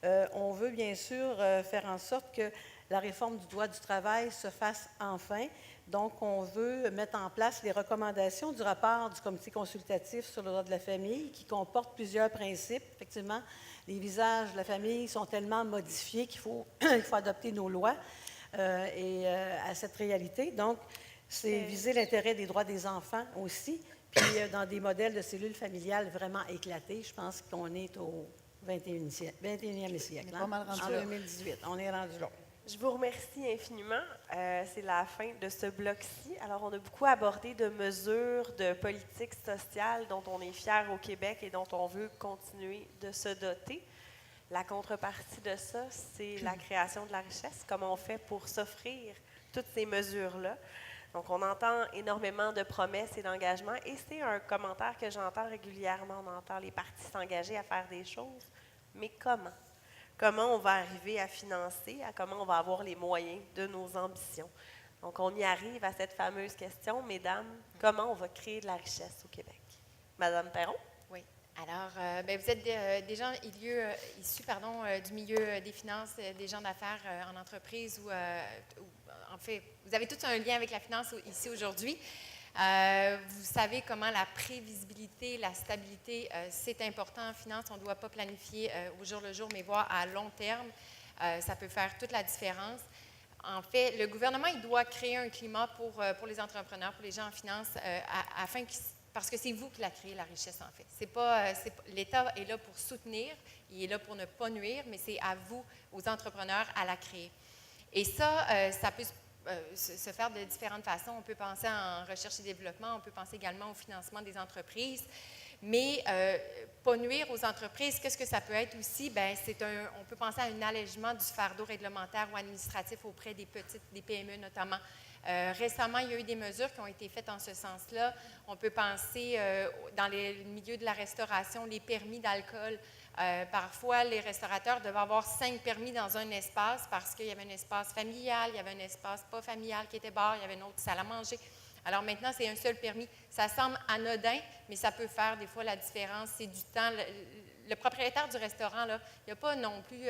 On veut bien sûr faire en sorte que la réforme du droit du travail se fasse enfin. Donc, on veut mettre en place les recommandations du rapport du comité consultatif sur le droit de la famille qui comporte plusieurs principes. Effectivement, les visages de la famille sont tellement modifiés qu'il faut adopter nos lois à cette réalité. Donc, c'est viser l'intérêt des droits des enfants aussi, puis dans des modèles de cellules familiales vraiment éclatés. Je pense qu'on est au 21e siècle. On est pas mal rendu en 2018. On est rendu là. Je vous remercie infiniment. C'est la fin de ce bloc-ci. Alors, on a beaucoup abordé de mesures de politique sociale dont on est fier au Québec et dont on veut continuer de se doter. La contrepartie de ça, c'est la création de la richesse. Comment on fait pour s'offrir toutes ces mesures-là? Donc, on entend énormément de promesses et d'engagements et c'est un commentaire que j'entends régulièrement. On entend les partis s'engager à faire des choses, mais comment? Comment on va arriver à financer, comment on va avoir les moyens de nos ambitions. Donc, on y arrive à cette fameuse question, mesdames, comment on va créer de la richesse au Québec? Madame Perron? Oui. Alors, vous êtes des gens issus du milieu des finances, des gens d'affaires en entreprise ou en fait, vous avez tous un lien avec la finance ici aujourd'hui. Vous savez comment la prévisibilité, la stabilité, c'est important en finance. On ne doit pas planifier au jour le jour, mais voir à long terme. Ça peut faire toute la différence. En fait, le gouvernement, il doit créer un climat pour les entrepreneurs, pour les gens en finance, parce que c'est vous qui la créez, la richesse, en fait. L'État est là pour soutenir, il est là pour ne pas nuire, mais c'est à vous, aux entrepreneurs, à la créer. Et ça peut se faire de différentes façons. On peut penser en recherche et développement, on peut penser également au financement des entreprises, mais pas nuire aux entreprises. Qu'est-ce que ça peut être aussi? On peut penser à un allègement du fardeau réglementaire ou administratif auprès des PME notamment. Récemment, il y a eu des mesures qui ont été faites en ce sens-là. On peut penser dans le milieu de la restauration, les permis d'alcool. Parfois, les restaurateurs devaient avoir 5 permis dans un espace parce qu'il y avait un espace familial, il y avait un espace pas familial qui était bar, il y avait une autre salle à manger. Alors maintenant, c'est un seul permis. Ça semble anodin, mais ça peut faire des fois la différence. C'est du temps. Le propriétaire du restaurant, là, il n'y a pas non plus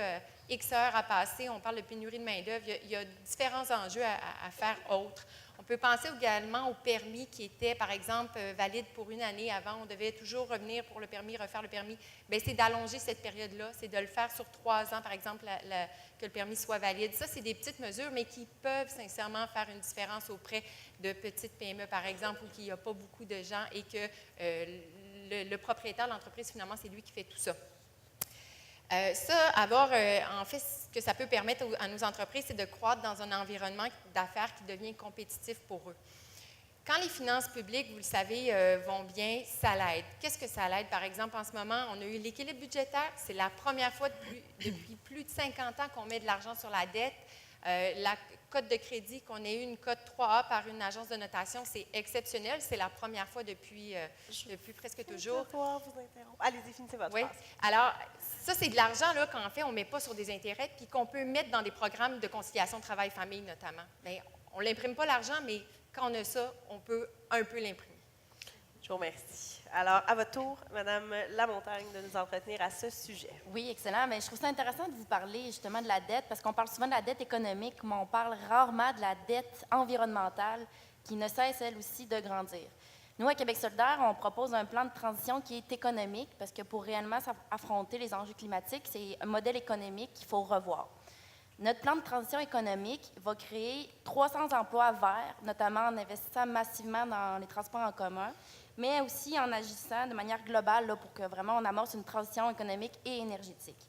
X heures à passer. On parle de pénurie de main-d'œuvre. Il y a différents enjeux à faire autres. On peut penser également au permis qui était, par exemple, valide pour une année. Avant, on devait toujours revenir pour le permis, refaire le permis. Bien, c'est d'allonger cette période-là. C'est de le faire sur 3 ans, par exemple, que le permis soit valide. Ça, c'est des petites mesures, mais qui peuvent sincèrement faire une différence auprès de petites PME, par exemple, où il n'y a pas beaucoup de gens et que le propriétaire de l'entreprise, finalement, c'est lui qui fait tout ça. En fait, ce que ça peut permettre à nos entreprises, c'est de croître dans un environnement d'affaires qui devient compétitif pour eux. Quand les finances publiques, vous le savez, vont bien, ça l'aide. Qu'est-ce que ça l'aide? Par exemple, en ce moment, on a eu l'équilibre budgétaire. C'est la première fois depuis plus de 50 ans qu'on met de l'argent sur la dette. La cote de crédit, qu'on ait eu une cote 3A par une agence de notation, c'est exceptionnel. C'est la première fois depuis presque toujours. Je dois vous interrompre. Allez-y, finissez votre Oui. phrase. Alors, ça, c'est de l'argent là, qu'en fait, on ne met pas sur des intérêts puis qu'on peut mettre dans des programmes de conciliation travail-famille, notamment. Bien, on ne l'imprime pas l'argent, mais quand on a ça, on peut un peu l'imprimer. Je vous remercie. Alors, à votre tour, Madame Lamontagne, de nous entretenir à ce sujet. Oui, excellent. Mais je trouve ça intéressant de vous parler justement de la dette, parce qu'on parle souvent de la dette économique, mais on parle rarement de la dette environnementale qui ne cesse, elle aussi, de grandir. Nous, à Québec solidaire, on propose un plan de transition qui est économique, parce que pour réellement affronter les enjeux climatiques, c'est un modèle économique qu'il faut revoir. Notre plan de transition économique va créer 300 emplois verts, notamment en investissant massivement dans les transports en commun, mais aussi en agissant de manière globale là, pour que vraiment on amorce une transition économique et énergétique.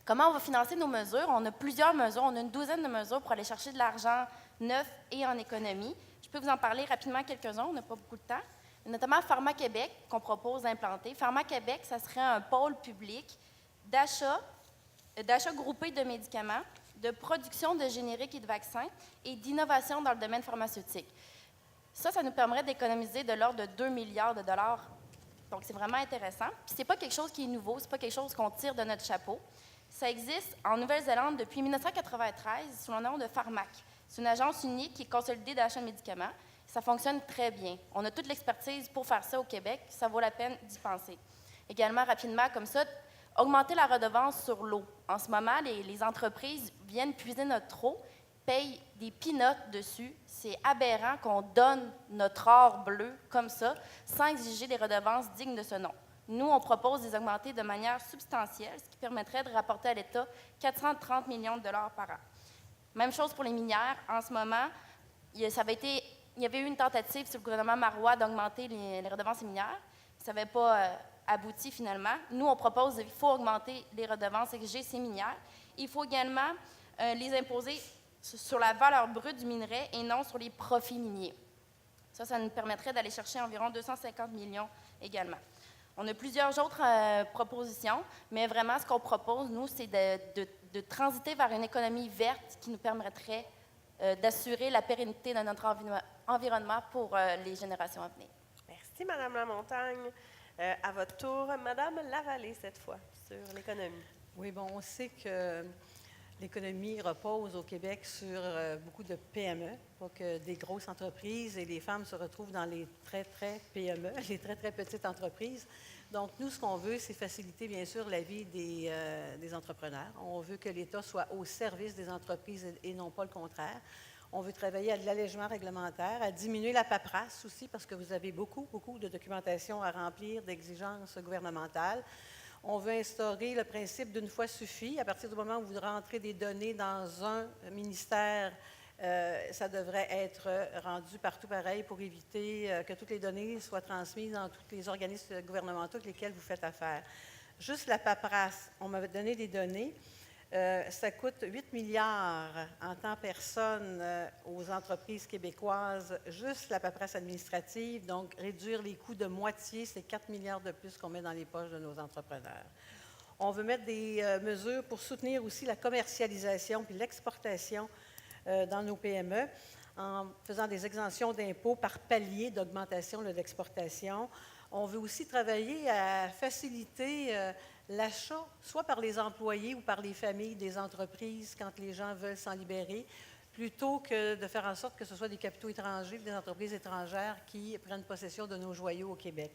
Comment on va financer nos mesures? On a plusieurs mesures, on a une douzaine de mesures pour aller chercher de l'argent neuf et en économie. Je peux vous en parler rapidement quelques-uns, on n'a pas beaucoup de temps. Notamment Pharma Québec qu'on propose d'implanter. Pharma Québec, ça serait un pôle public d'achat groupé de médicaments, de production de génériques et de vaccins et d'innovation dans le domaine pharmaceutique. Ça nous permettrait d'économiser de l'ordre de 2 milliards de dollars. Donc, c'est vraiment intéressant. Puis, ce n'est pas quelque chose qui est nouveau, ce n'est pas quelque chose qu'on tire de notre chapeau. Ça existe en Nouvelle-Zélande depuis 1993 sous le nom de Pharmac. C'est une agence unique qui est consolidée d'achat de médicaments. Ça fonctionne très bien. On a toute l'expertise pour faire ça au Québec. Ça vaut la peine d'y penser. Également, rapidement, comme ça, augmenter la redevance sur l'eau. En ce moment, les entreprises viennent puiser notre eau, payent des peanuts dessus. C'est aberrant qu'on donne notre or bleu comme ça, sans exiger des redevances dignes de ce nom. Nous, on propose de les augmenter de manière substantielle, ce qui permettrait de rapporter à l'État 430 millions de dollars par an. Même chose pour les minières. En ce moment, il y avait eu une tentative sur le gouvernement Marois d'augmenter les redevances minières. Ça n'avait pas abouti finalement. Nous, on propose qu'il faut augmenter les redevances exigées ces minières. Il faut également les imposer sur la valeur brute du minerai et non sur les profits miniers. Ça nous permettrait d'aller chercher environ 250 millions également. On a plusieurs autres propositions, mais vraiment, ce qu'on propose, nous, c'est de transiter vers une économie verte qui nous permettrait d'assurer la pérennité de notre environnement pour les générations à venir. Merci, Madame Lamontagne. À votre tour, Madame Lavallée, cette fois, sur l'économie. Oui, bon, on sait que l'économie repose au Québec sur beaucoup de PME, pas que des grosses entreprises, et les femmes se retrouvent dans les très, très PME, les très, très petites entreprises. Donc, nous, ce qu'on veut, c'est faciliter, bien sûr, la vie des entrepreneurs. On veut que l'État soit au service des entreprises et non pas le contraire. On veut travailler à de l'allègement réglementaire, à diminuer la paperasse aussi, parce que vous avez beaucoup, beaucoup de documentation à remplir, d'exigences gouvernementales. On veut instaurer le principe d'une fois suffit. À partir du moment où vous rentrez des données dans un ministère, ça devrait être rendu partout pareil pour éviter que toutes les données soient transmises dans tous les organismes gouvernementaux avec lesquels vous faites affaire. Juste la paperasse, on m'avait donné des données. Ça coûte 8 milliards en temps personne aux entreprises québécoises, juste la paperasse administrative. Donc, réduire les coûts de moitié, c'est 4 milliards de plus qu'on met dans les poches de nos entrepreneurs. On veut mettre des mesures pour soutenir aussi la commercialisation puis l'exportation dans nos PME en faisant des exemptions d'impôts par palier d'augmentation de l'exportation. On veut aussi travailler à faciliter l'achat, soit par les employés ou par les familles des entreprises quand les gens veulent s'en libérer, plutôt que de faire en sorte que ce soit des capitaux étrangers, des entreprises étrangères qui prennent possession de nos joyaux au Québec.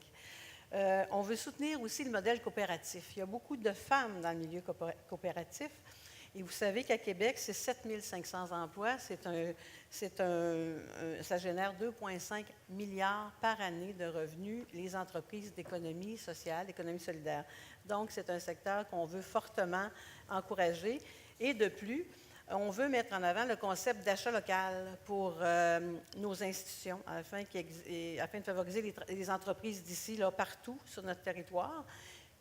On veut soutenir aussi le modèle coopératif. Il y a beaucoup de femmes dans le milieu coopératif. Et vous savez qu'à Québec, c'est 7 500 emplois. Ça génère 2,5 milliards par année de revenus, les entreprises d'économie sociale, d'économie solidaire. Donc, c'est un secteur qu'on veut fortement encourager. Et de plus, on veut mettre en avant le concept d'achat local pour nos institutions, afin de favoriser les entreprises d'ici, là, partout sur notre territoire.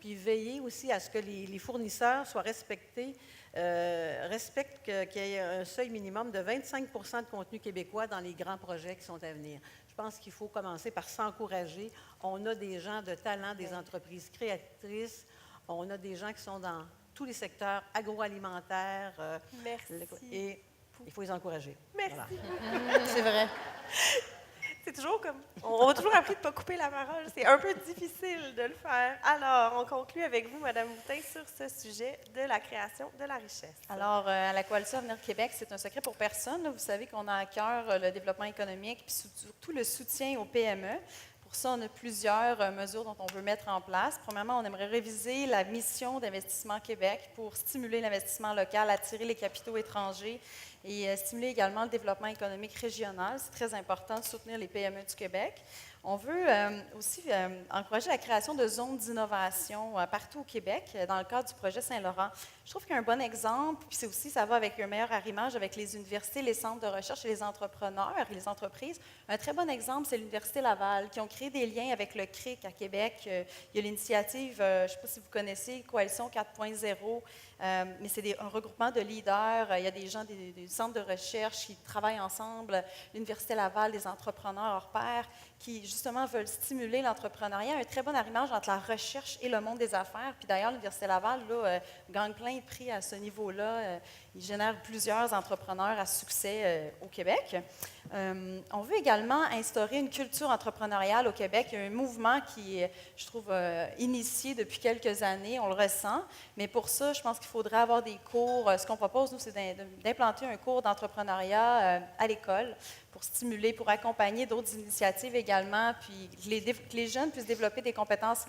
Puis veiller aussi à ce que les fournisseurs soient respectent qu'il y ait un seuil minimum de 25 de contenu québécois dans les grands projets qui sont à venir. Je pense qu'il faut commencer par s'encourager. On a des gens de talent, des entreprises créatrices. On a des gens qui sont dans tous les secteurs agroalimentaires. Merci. Et il faut les encourager. Merci. Voilà. C'est vrai. C'est toujours comme... On a toujours appris de ne pas couper la parole. C'est un peu difficile de le faire. Alors, on conclut avec vous, Mme Boutin, sur ce sujet de la création de la richesse. Alors, à la Coalition Avenir Québec, c'est un secret pour personne, là. Vous savez qu'on a à cœur le développement économique, puis surtout le soutien aux PME. Pour ça, on a plusieurs mesures dont on veut mettre en place. Premièrement, on aimerait réviser la mission d'Investissement Québec pour stimuler l'investissement local, attirer les capitaux étrangers et stimuler également le développement économique régional. C'est très important de soutenir les PME du Québec. On veut aussi encourager la création de zones d'innovation partout au Québec dans le cadre du projet Saint-Laurent. Je trouve qu'un bon exemple, puis c'est aussi, ça va avec un meilleur arrimage avec les universités, les centres de recherche et les entrepreneurs et les entreprises. Un très bon exemple, c'est l'Université Laval, qui ont créé des liens avec le CRIC à Québec. Il y a l'initiative, je ne sais pas si vous connaissez, Coalition 4.0, mais c'est un regroupement de leaders. Il y a des gens des centres de recherche qui travaillent ensemble, l'Université Laval, des entrepreneurs hors pair, qui justement veulent stimuler l'entrepreneuriat. Un très bon arrimage entre la recherche et le monde des affaires. Puis d'ailleurs, l'Université Laval là, gagne plein de prix à ce niveau-là. Il génère plusieurs entrepreneurs à succès au Québec. On veut également instaurer une culture entrepreneuriale au Québec. Il y a un mouvement qui est, je trouve, initié depuis quelques années. On le ressent. Mais pour ça, je pense qu'il faudrait avoir des cours. Ce qu'on propose, nous, c'est d'implanter un cours d'entrepreneuriat à l'école pour stimuler, pour accompagner d'autres initiatives également, puis que les jeunes puissent développer des compétences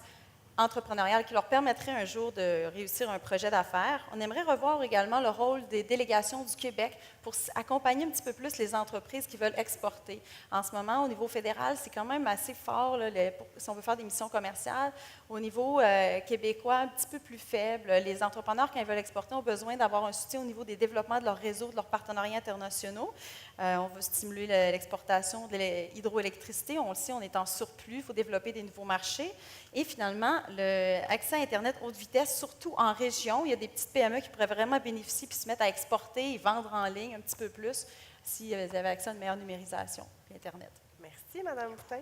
entrepreneuriales qui leur permettraient un jour de réussir un projet d'affaires. On aimerait revoir également le rôle des délégations du Québec pour accompagner un petit peu plus les entreprises qui veulent exporter. En ce moment, au niveau fédéral, c'est quand même assez fort, là, si on veut faire des missions commerciales. Au niveau québécois, un petit peu plus faible. Les entrepreneurs, quand ils veulent exporter, ont besoin d'avoir un soutien au niveau des développements de leur réseau, de leurs partenariats internationaux. On veut stimuler l'exportation de l'hydroélectricité. On le sait, on est en surplus, il faut développer des nouveaux marchés. Et finalement, l'accès à Internet haute vitesse, surtout en région. Il y a des petites PME qui pourraient vraiment bénéficier puis se mettre à exporter et vendre en ligne un petit peu plus si elles avaient accès à une meilleure numérisation d'Internet. Merci, Mme Boutin.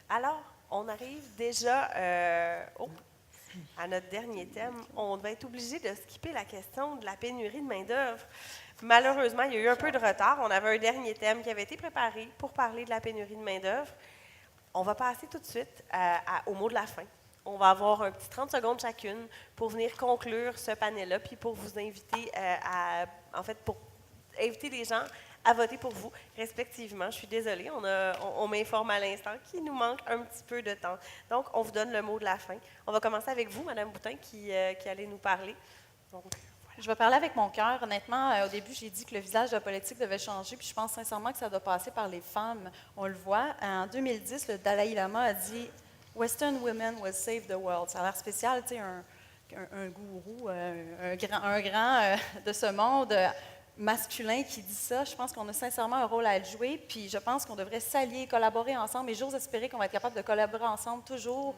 Alors, on arrive déjà à notre dernier thème. On va être obligé de skipper la question de la pénurie de main-d'œuvre. Malheureusement, il y a eu un peu de retard. On avait un dernier thème qui avait été préparé pour parler de la pénurie de main-d'œuvre. On va passer tout de suite au mot de la fin. On va avoir un petit 30 secondes chacune pour venir conclure ce panel-là, puis pour vous inviter pour inviter les gens à voter pour vous, respectivement. Je suis désolée, on m'informe à l'instant qu'il nous manque un petit peu de temps. Donc, on vous donne le mot de la fin. On va commencer avec vous, Mme Boutin, qui allait nous parler. Donc, je vais parler avec mon cœur. Honnêtement, au début, j'ai dit que le visage de la politique devait changer, puis je pense sincèrement que ça doit passer par les femmes. On le voit. En 2010, le Dalai Lama a dit « Western women will save the world ». Ça a l'air spécial, tu sais, un gourou, un grand de ce monde masculin qui dit ça. Je pense qu'on a sincèrement un rôle à jouer, puis je pense qu'on devrait s'allier, collaborer ensemble, et j'ose espérer qu'on va être capable de collaborer ensemble toujours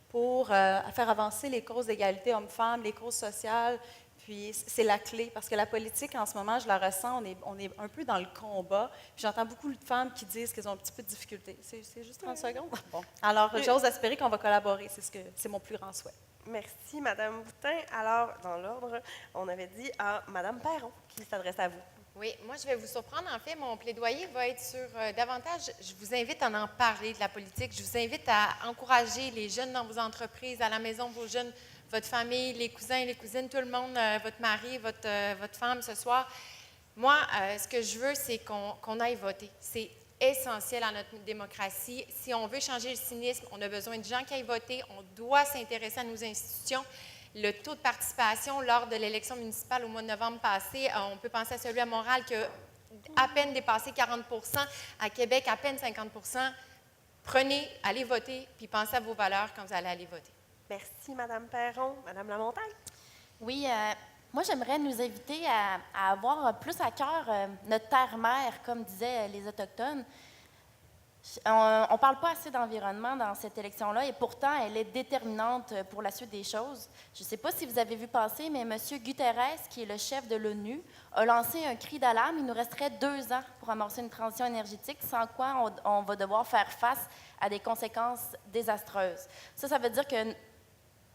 pour faire avancer les causes d'égalité hommes-femmes, les causes sociales. Puis c'est la clé, parce que la politique, en ce moment, je la ressens, on est un peu dans le combat. Puis j'entends beaucoup de femmes qui disent qu'elles ont un petit peu de difficulté. C'est juste 30 secondes? Bon. Alors, j'ose espérer qu'on va collaborer. C'est mon plus grand souhait. Merci, Mme Boutin. Alors, dans l'ordre, on avait dit à Mme Perron qui s'adresse à vous. Oui, moi, je vais vous surprendre. En fait, mon plaidoyer va être sur davantage, je vous invite à en parler de la politique. Je vous invite à encourager les jeunes dans vos entreprises, à la maison, vos jeunes, votre famille, les cousins et les cousines, tout le monde, votre mari, votre femme ce soir. Moi, ce que je veux, c'est qu'on aille voter. C'est essentiel à notre démocratie. Si on veut changer le cynisme, on a besoin de gens qui aillent voter. On doit s'intéresser à nos institutions. Le taux de participation lors de l'élection municipale au mois de novembre passé, on peut penser à celui à Montréal qui a à peine dépassé 40 %, à Québec à peine 50 %. Prenez, allez voter, puis pensez à vos valeurs quand vous allez aller voter. Merci, Mme Perron. Mme Lamontagne? Oui, moi, j'aimerais nous inviter à avoir plus à cœur notre terre-mère, comme disaient les Autochtones. On ne parle pas assez d'environnement dans cette élection-là, et pourtant, elle est déterminante pour la suite des choses. Je ne sais pas si vous avez vu passer, mais M. Guterres, qui est le chef de l'ONU, a lancé un cri d'alarme. Il nous resterait 2 ans pour amorcer une transition énergétique, sans quoi on va devoir faire face à des conséquences désastreuses. Ça veut dire que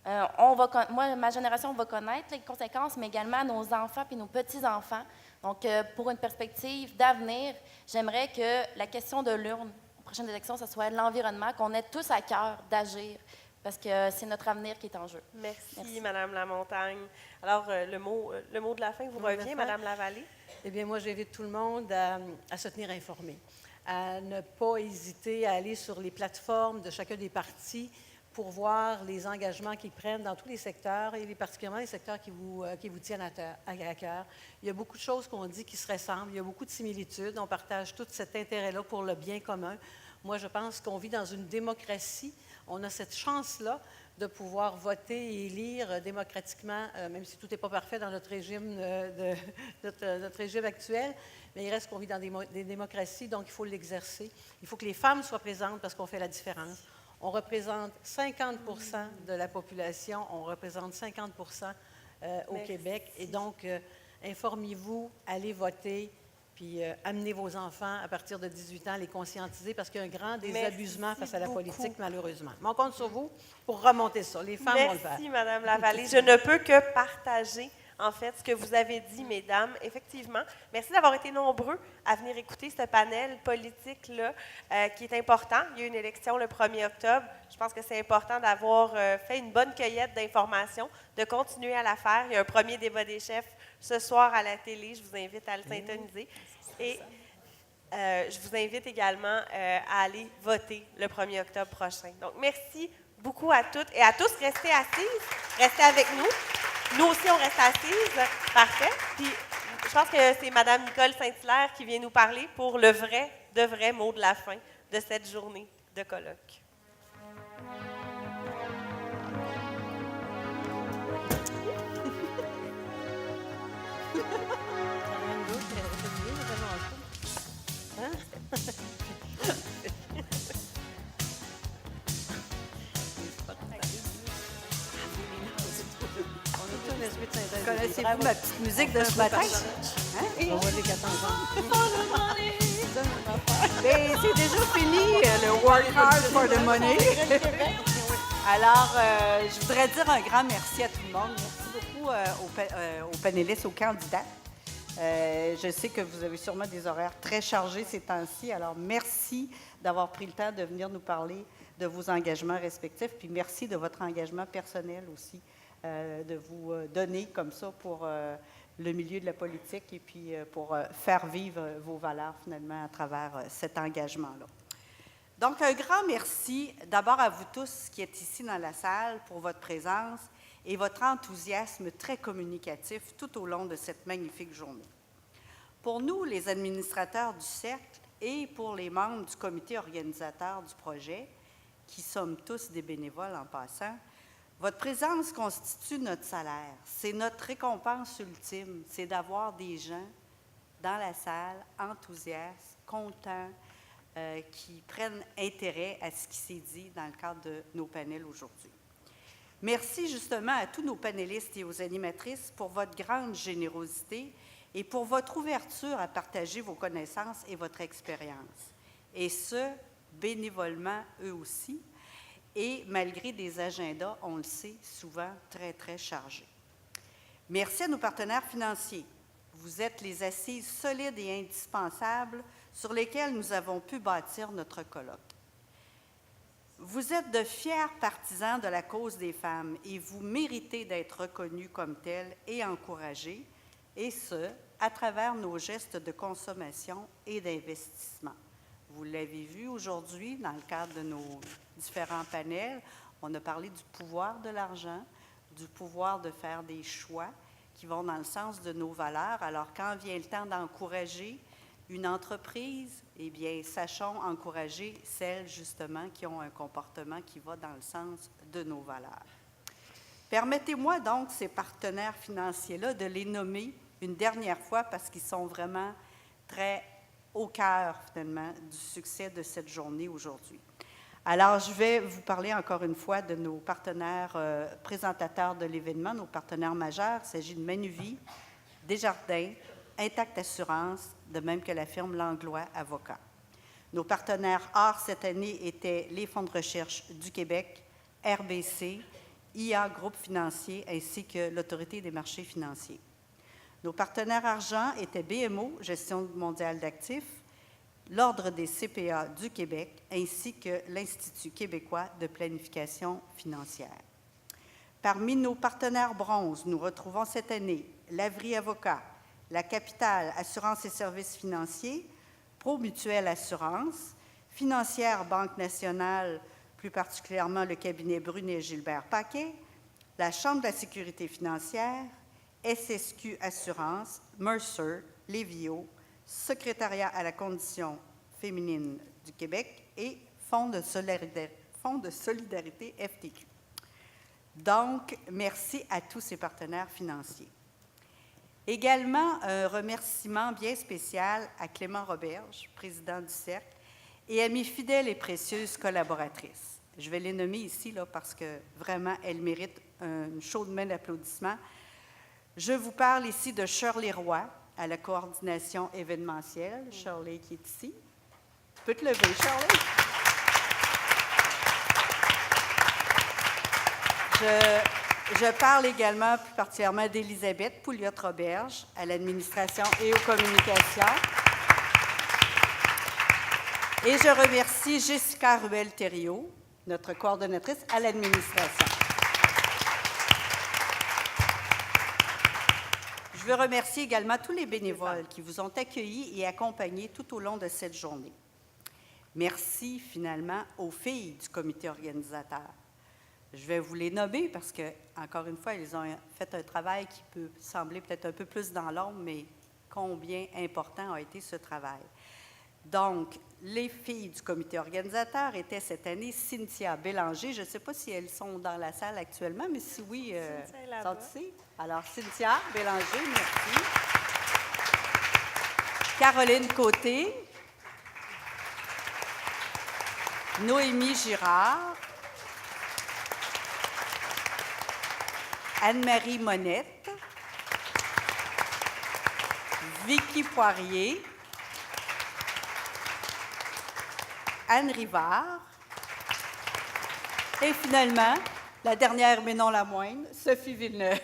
Moi, ma génération va connaître les conséquences, mais également nos enfants et nos petits-enfants. Donc, pour une perspective d'avenir, j'aimerais que la question de l'urne aux prochaines élections, ce soit l'environnement, qu'on ait tous à cœur d'agir, parce que c'est notre avenir qui est en jeu. Merci. Madame Lamontagne. Alors, le mot de la fin vous revient, Madame Lavallée? Eh bien, moi, j'invite tout le monde à se tenir informé, à ne pas hésiter à aller sur les plateformes de chacun des partis pour voir les engagements qu'ils prennent dans tous les secteurs, et particulièrement les secteurs qui vous tiennent à cœur. Il y a beaucoup de choses qu'on dit qui se ressemblent, il y a beaucoup de similitudes, on partage tout cet intérêt-là pour le bien commun. Moi, je pense qu'on vit dans une démocratie, on a cette chance-là de pouvoir voter et élire démocratiquement, même si tout n'est pas parfait dans notre régime, notre régime actuel, mais il reste qu'on vit dans des démocraties, donc il faut l'exercer. Il faut que les femmes soient présentes parce qu'on fait la différence. On représente 50 de la population, on représente 50 au Québec. Et donc, informez-vous, allez voter, puis amenez vos enfants à partir de 18 ans, les conscientiser, parce qu'il y a un grand désabusement face à la politique, malheureusement. Mais on compte sur vous pour remonter ça. Les femmes vont le faire. Merci, Mme Lavallée. Je ne peux que partager en fait, ce que vous avez dit, mesdames. Effectivement, merci d'avoir été nombreux à venir écouter ce panel politique-là qui est important. Il y a une élection le 1er octobre. Je pense que c'est important d'avoir fait une bonne cueillette d'informations, de continuer à la faire. Il y a un premier débat des chefs ce soir à la télé. Je vous invite à le syntoniser. Et je vous invite également à aller voter le 1er octobre prochain. Donc, merci beaucoup à toutes et à tous. Restez assises, restez avec nous. Nous aussi, on reste assises. Parfait. Puis, je pense que c'est Mme Nicole Saint-Hilaire qui vient nous parler pour le vrai mot de la fin de cette journée de colloque. Connaissez-vous ma petite musique de ce matin? Hein? On va les 14 ans. Ben, c'est déjà fini, le Work Hard for the Money. Alors, je voudrais dire un grand merci à tout le monde. Merci beaucoup aux panélistes, aux candidats. Je sais que vous avez sûrement des horaires très chargés ces temps-ci. Alors, merci d'avoir pris le temps de venir nous parler de vos engagements respectifs. Puis merci de votre engagement personnel aussi, de vous donner comme ça pour le milieu de la politique et puis pour faire vivre vos valeurs finalement à travers cet engagement-là. Donc, un grand merci d'abord à vous tous qui êtes ici dans la salle pour votre présence et votre enthousiasme très communicatif tout au long de cette magnifique journée. Pour nous, les administrateurs du Cercle et pour les membres du comité organisateur du projet, qui sommes tous des bénévoles en passant, votre présence constitue notre salaire. C'est notre récompense ultime. C'est d'avoir des gens dans la salle, enthousiastes, contents, qui prennent intérêt à ce qui s'est dit dans le cadre de nos panels aujourd'hui. Merci justement à tous nos panélistes et aux animatrices pour votre grande générosité et pour votre ouverture à partager vos connaissances et votre expérience. Et ce, bénévolement eux aussi, et malgré des agendas, on le sait, souvent très, très chargés. Merci à nos partenaires financiers. Vous êtes les assises solides et indispensables sur lesquelles nous avons pu bâtir notre colloque. Vous êtes de fiers partisans de la cause des femmes et vous méritez d'être reconnus comme tels et encouragés, et ce, à travers nos gestes de consommation et d'investissement. Vous l'avez vu aujourd'hui dans le cadre de nos différents panels, on a parlé du pouvoir de l'argent, du pouvoir de faire des choix qui vont dans le sens de nos valeurs. Alors, quand vient le temps d'encourager une entreprise, eh bien, sachons encourager celles, justement, qui ont un comportement qui va dans le sens de nos valeurs. Permettez-moi donc, ces partenaires financiers-là, de les nommer une dernière fois parce qu'ils sont vraiment très au cœur, finalement, du succès de cette journée aujourd'hui. Alors, je vais vous parler encore une fois de nos partenaires présentateurs de l'événement, nos partenaires majeurs. Il s'agit de Manuvie, Desjardins, Intact Assurance, de même que la firme Langlois Avocats. Nos partenaires hors cette année étaient les Fonds de recherche du Québec, RBC IA Groupe Financier ainsi que l'Autorité des marchés financiers. Nos partenaires argent étaient BMO, Gestion mondiale d'actifs, l'Ordre des CPA du Québec ainsi que l'Institut québécois de planification financière. Parmi nos partenaires bronze, nous retrouvons cette année l'Avri Avocat, la Capitale Assurance et Services financiers, Promutuelle Assurance, Financière Banque nationale, plus particulièrement le cabinet Brunet-Gilbert-Paquet, la Chambre de la sécurité financière, SSQ Assurance, Mercer, Lévio, Secrétariat à la condition féminine du Québec et Fonds de solidarité FTQ. Donc, merci à tous ces partenaires financiers. Également, un remerciement bien spécial à Clément Roberge, président du Cercle, et à mes fidèles et précieuses collaboratrices. Je vais les nommer ici là, parce que vraiment, elles méritent une chaude main d'applaudissements. Je vous parle ici de Shirley Roy, à la coordination événementielle. Shirley qui est ici. Tu peux te lever, Shirley. Je parle également plus particulièrement d'Élisabeth Pouliot-Roberge, à l'administration et aux communications. Et je remercie Jessica Ruel-Thériault, notre coordonnatrice à l'administration. Je veux remercier également tous les bénévoles qui vous ont accueillis et accompagnés tout au long de cette journée. Merci finalement aux filles du comité organisateur. Je vais vous les nommer parce que, encore une fois, ils ont fait un travail qui peut sembler peut-être un peu plus dans l'ombre, mais combien important a été ce travail. Donc, les filles du comité organisateur étaient cette année Cynthia Bélanger. Je ne sais pas si elles sont dans la salle actuellement, mais si oui, sont ici. Alors, Cynthia Bélanger, merci. Caroline Côté. Noémie Girard. Anne-Marie Monette. Vicky Poirier. Anne Rivard. Et finalement, la dernière mais non la moindre, Sophie Villeneuve.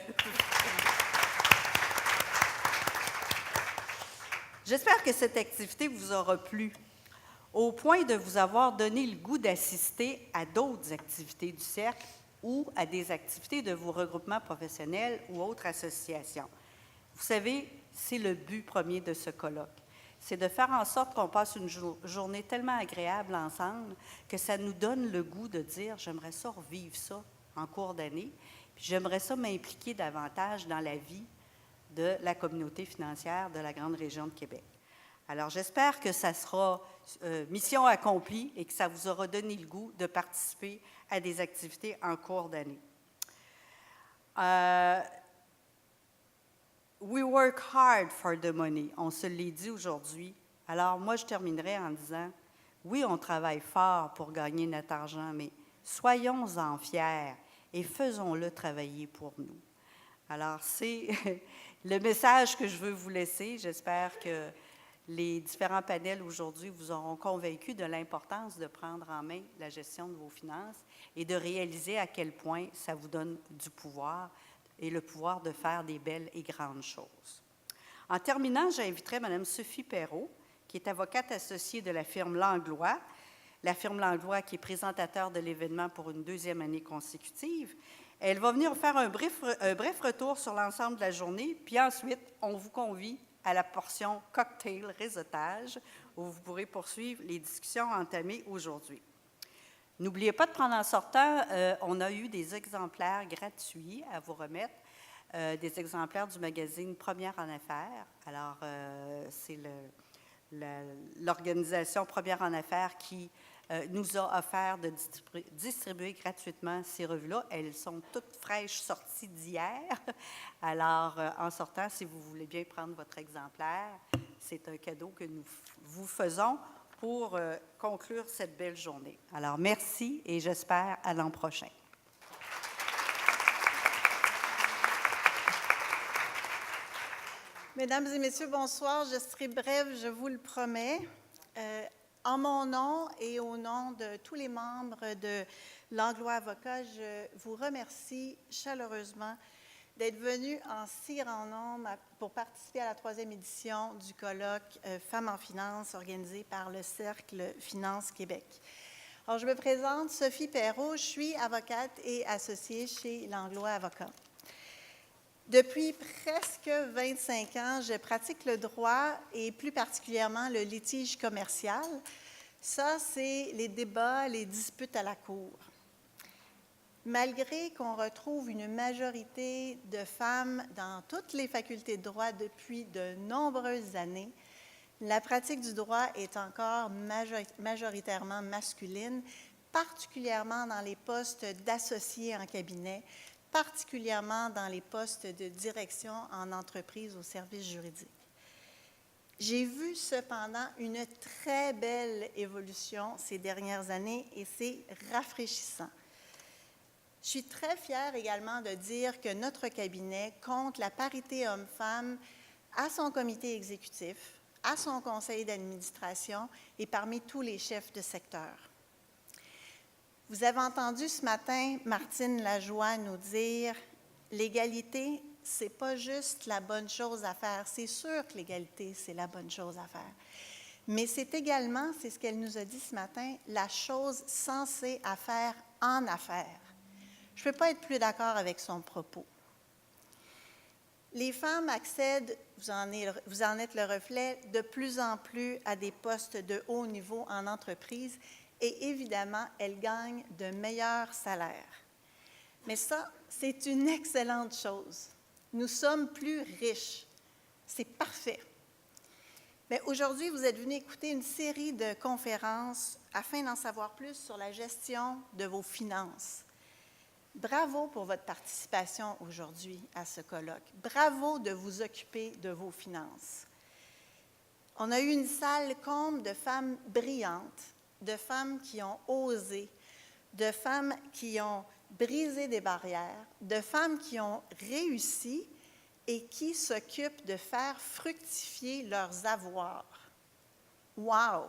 J'espère que cette activité vous aura plu, au point de vous avoir donné le goût d'assister à d'autres activités du Cercle ou à des activités de vos regroupements professionnels ou autres associations. Vous savez, c'est le but premier de ce colloque. C'est de faire en sorte qu'on passe une journée tellement agréable ensemble que ça nous donne le goût de dire « j'aimerais ça revivre ça en cours d'année, puis j'aimerais ça m'impliquer davantage dans la vie de la communauté financière de la grande région de Québec ». Alors, j'espère que ça sera mission accomplie et que ça vous aura donné le goût de participer à des activités en cours d'année. We work hard for the money. On se l'est dit aujourd'hui. Alors, moi, je terminerai en disant, oui, on travaille fort pour gagner notre argent, mais soyons-en fiers et faisons-le travailler pour nous. Alors, c'est le message que je veux vous laisser. J'espère que les différents panels aujourd'hui vous auront convaincu de l'importance de prendre en main la gestion de vos finances et de réaliser à quel point ça vous donne du pouvoir et le pouvoir de faire des belles et grandes choses. En terminant, j'inviterai Mme Sophie Perrault, qui est avocate associée de la firme Langlois. La firme Langlois qui est présentateur de l'événement pour une deuxième année consécutive. Elle va venir faire un bref retour sur l'ensemble de la journée, puis ensuite, on vous convie à la portion cocktail réseautage, où vous pourrez poursuivre les discussions entamées aujourd'hui. N'oubliez pas de prendre en sortant, on a eu des exemplaires gratuits à vous remettre, des exemplaires du magazine Première en Affaires. Alors, c'est l'organisation Première en Affaires qui nous a offert de distribuer gratuitement ces revues-là. Elles sont toutes fraîches sorties d'hier. Alors, en sortant, si vous voulez bien prendre votre exemplaire, c'est un cadeau que nous vous faisons pour conclure cette belle journée. Alors, merci et j'espère à l'an prochain. Mesdames et messieurs, bonsoir. Je serai brève, je vous le promets. En mon nom et au nom de tous les membres de Langlois Avocats, je vous remercie chaleureusement d'être venus en si grand nombre pour participer à la 3e édition du colloque Femmes en finance organisé par le Cercle Finance Québec. Alors, je me présente, Sophie Perrault, je suis avocate et associée chez Langlois Avocats. Depuis presque 25 ans, je pratique le droit et plus particulièrement le litige commercial. Ça, c'est les débats, les disputes à la cour. Malgré qu'on retrouve une majorité de femmes dans toutes les facultés de droit depuis de nombreuses années, la pratique du droit est encore majoritairement masculine, particulièrement dans les postes d'associés en cabinet, particulièrement dans les postes de direction en entreprise au service juridique. J'ai vu cependant une très belle évolution ces dernières années et c'est rafraîchissant. Je suis très fière également de dire que notre cabinet compte la parité homme-femme à son comité exécutif, à son conseil d'administration et parmi tous les chefs de secteur. Vous avez entendu ce matin Martine Lajoie nous dire « L'égalité, ce n'est pas juste la bonne chose à faire. C'est sûr que l'égalité, c'est la bonne chose à faire. Mais c'est également, c'est ce qu'elle nous a dit ce matin, la chose censée à faire en affaires. » Je ne peux pas être plus d'accord avec son propos. Les femmes accèdent, vous en êtes le reflet, de plus en plus à des postes de haut niveau en entreprise et évidemment, elles gagnent de meilleurs salaires. Mais ça, c'est une excellente chose. Nous sommes plus riches. C'est parfait. Mais aujourd'hui, vous êtes venus écouter une série de conférences afin d'en savoir plus sur la gestion de vos finances. Bravo pour votre participation aujourd'hui à ce colloque. Bravo de vous occuper de vos finances. On a eu une salle comble de femmes brillantes, de femmes qui ont osé, de femmes qui ont brisé des barrières, de femmes qui ont réussi et qui s'occupent de faire fructifier leurs avoirs. Wow!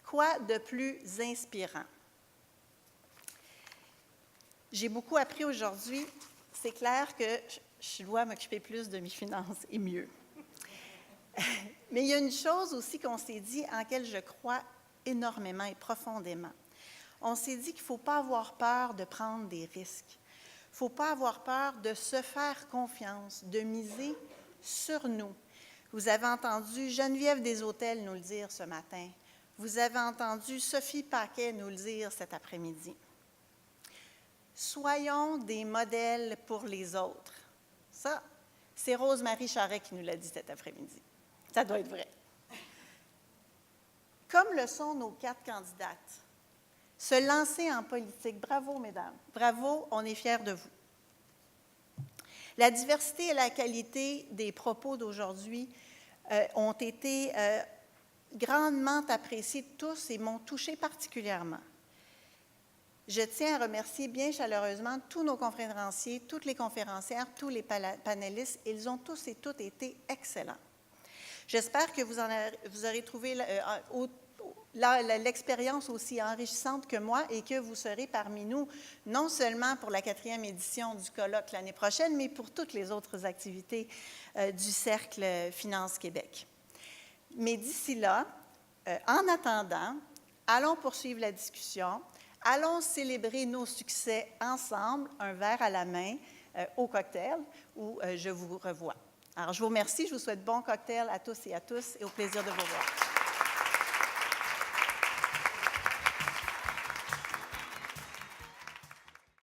Quoi de plus inspirant? J'ai beaucoup appris aujourd'hui. C'est clair que je dois m'occuper plus de mes finances et mieux. Mais il y a une chose aussi qu'on s'est dit, en laquelle je crois énormément et profondément. On s'est dit qu'il ne faut pas avoir peur de prendre des risques. Il ne faut pas avoir peur de se faire confiance, de miser sur nous. Vous avez entendu Geneviève Desautels nous le dire ce matin. Vous avez entendu Sophie Paquet nous le dire cet après-midi. Soyons des modèles pour les autres. Ça, c'est Rose-Marie Charret qui nous l'a dit cet après-midi. Ça doit être vrai. Comme le sont nos 4 candidates, se lancer en politique. Bravo, mesdames. Bravo, on est fiers de vous. La diversité et la qualité des propos d'aujourd'hui ont été grandement appréciés de tous et m'ont touchée particulièrement. Je tiens à remercier bien chaleureusement tous nos conférenciers, toutes les conférencières, tous les panélistes. Ils ont tous et toutes été excellents. J'espère que vous aurez trouvé l'expérience aussi enrichissante que moi et que vous serez parmi nous, non seulement pour la 4e édition du colloque l'année prochaine, mais pour toutes les autres activités du Cercle Finance Québec. Mais d'ici là, en attendant, allons poursuivre la discussion, allons célébrer nos succès ensemble, un verre à la main, au cocktail, où je vous revois. Alors, je vous remercie, je vous souhaite bon cocktail à tous et au plaisir de vous voir.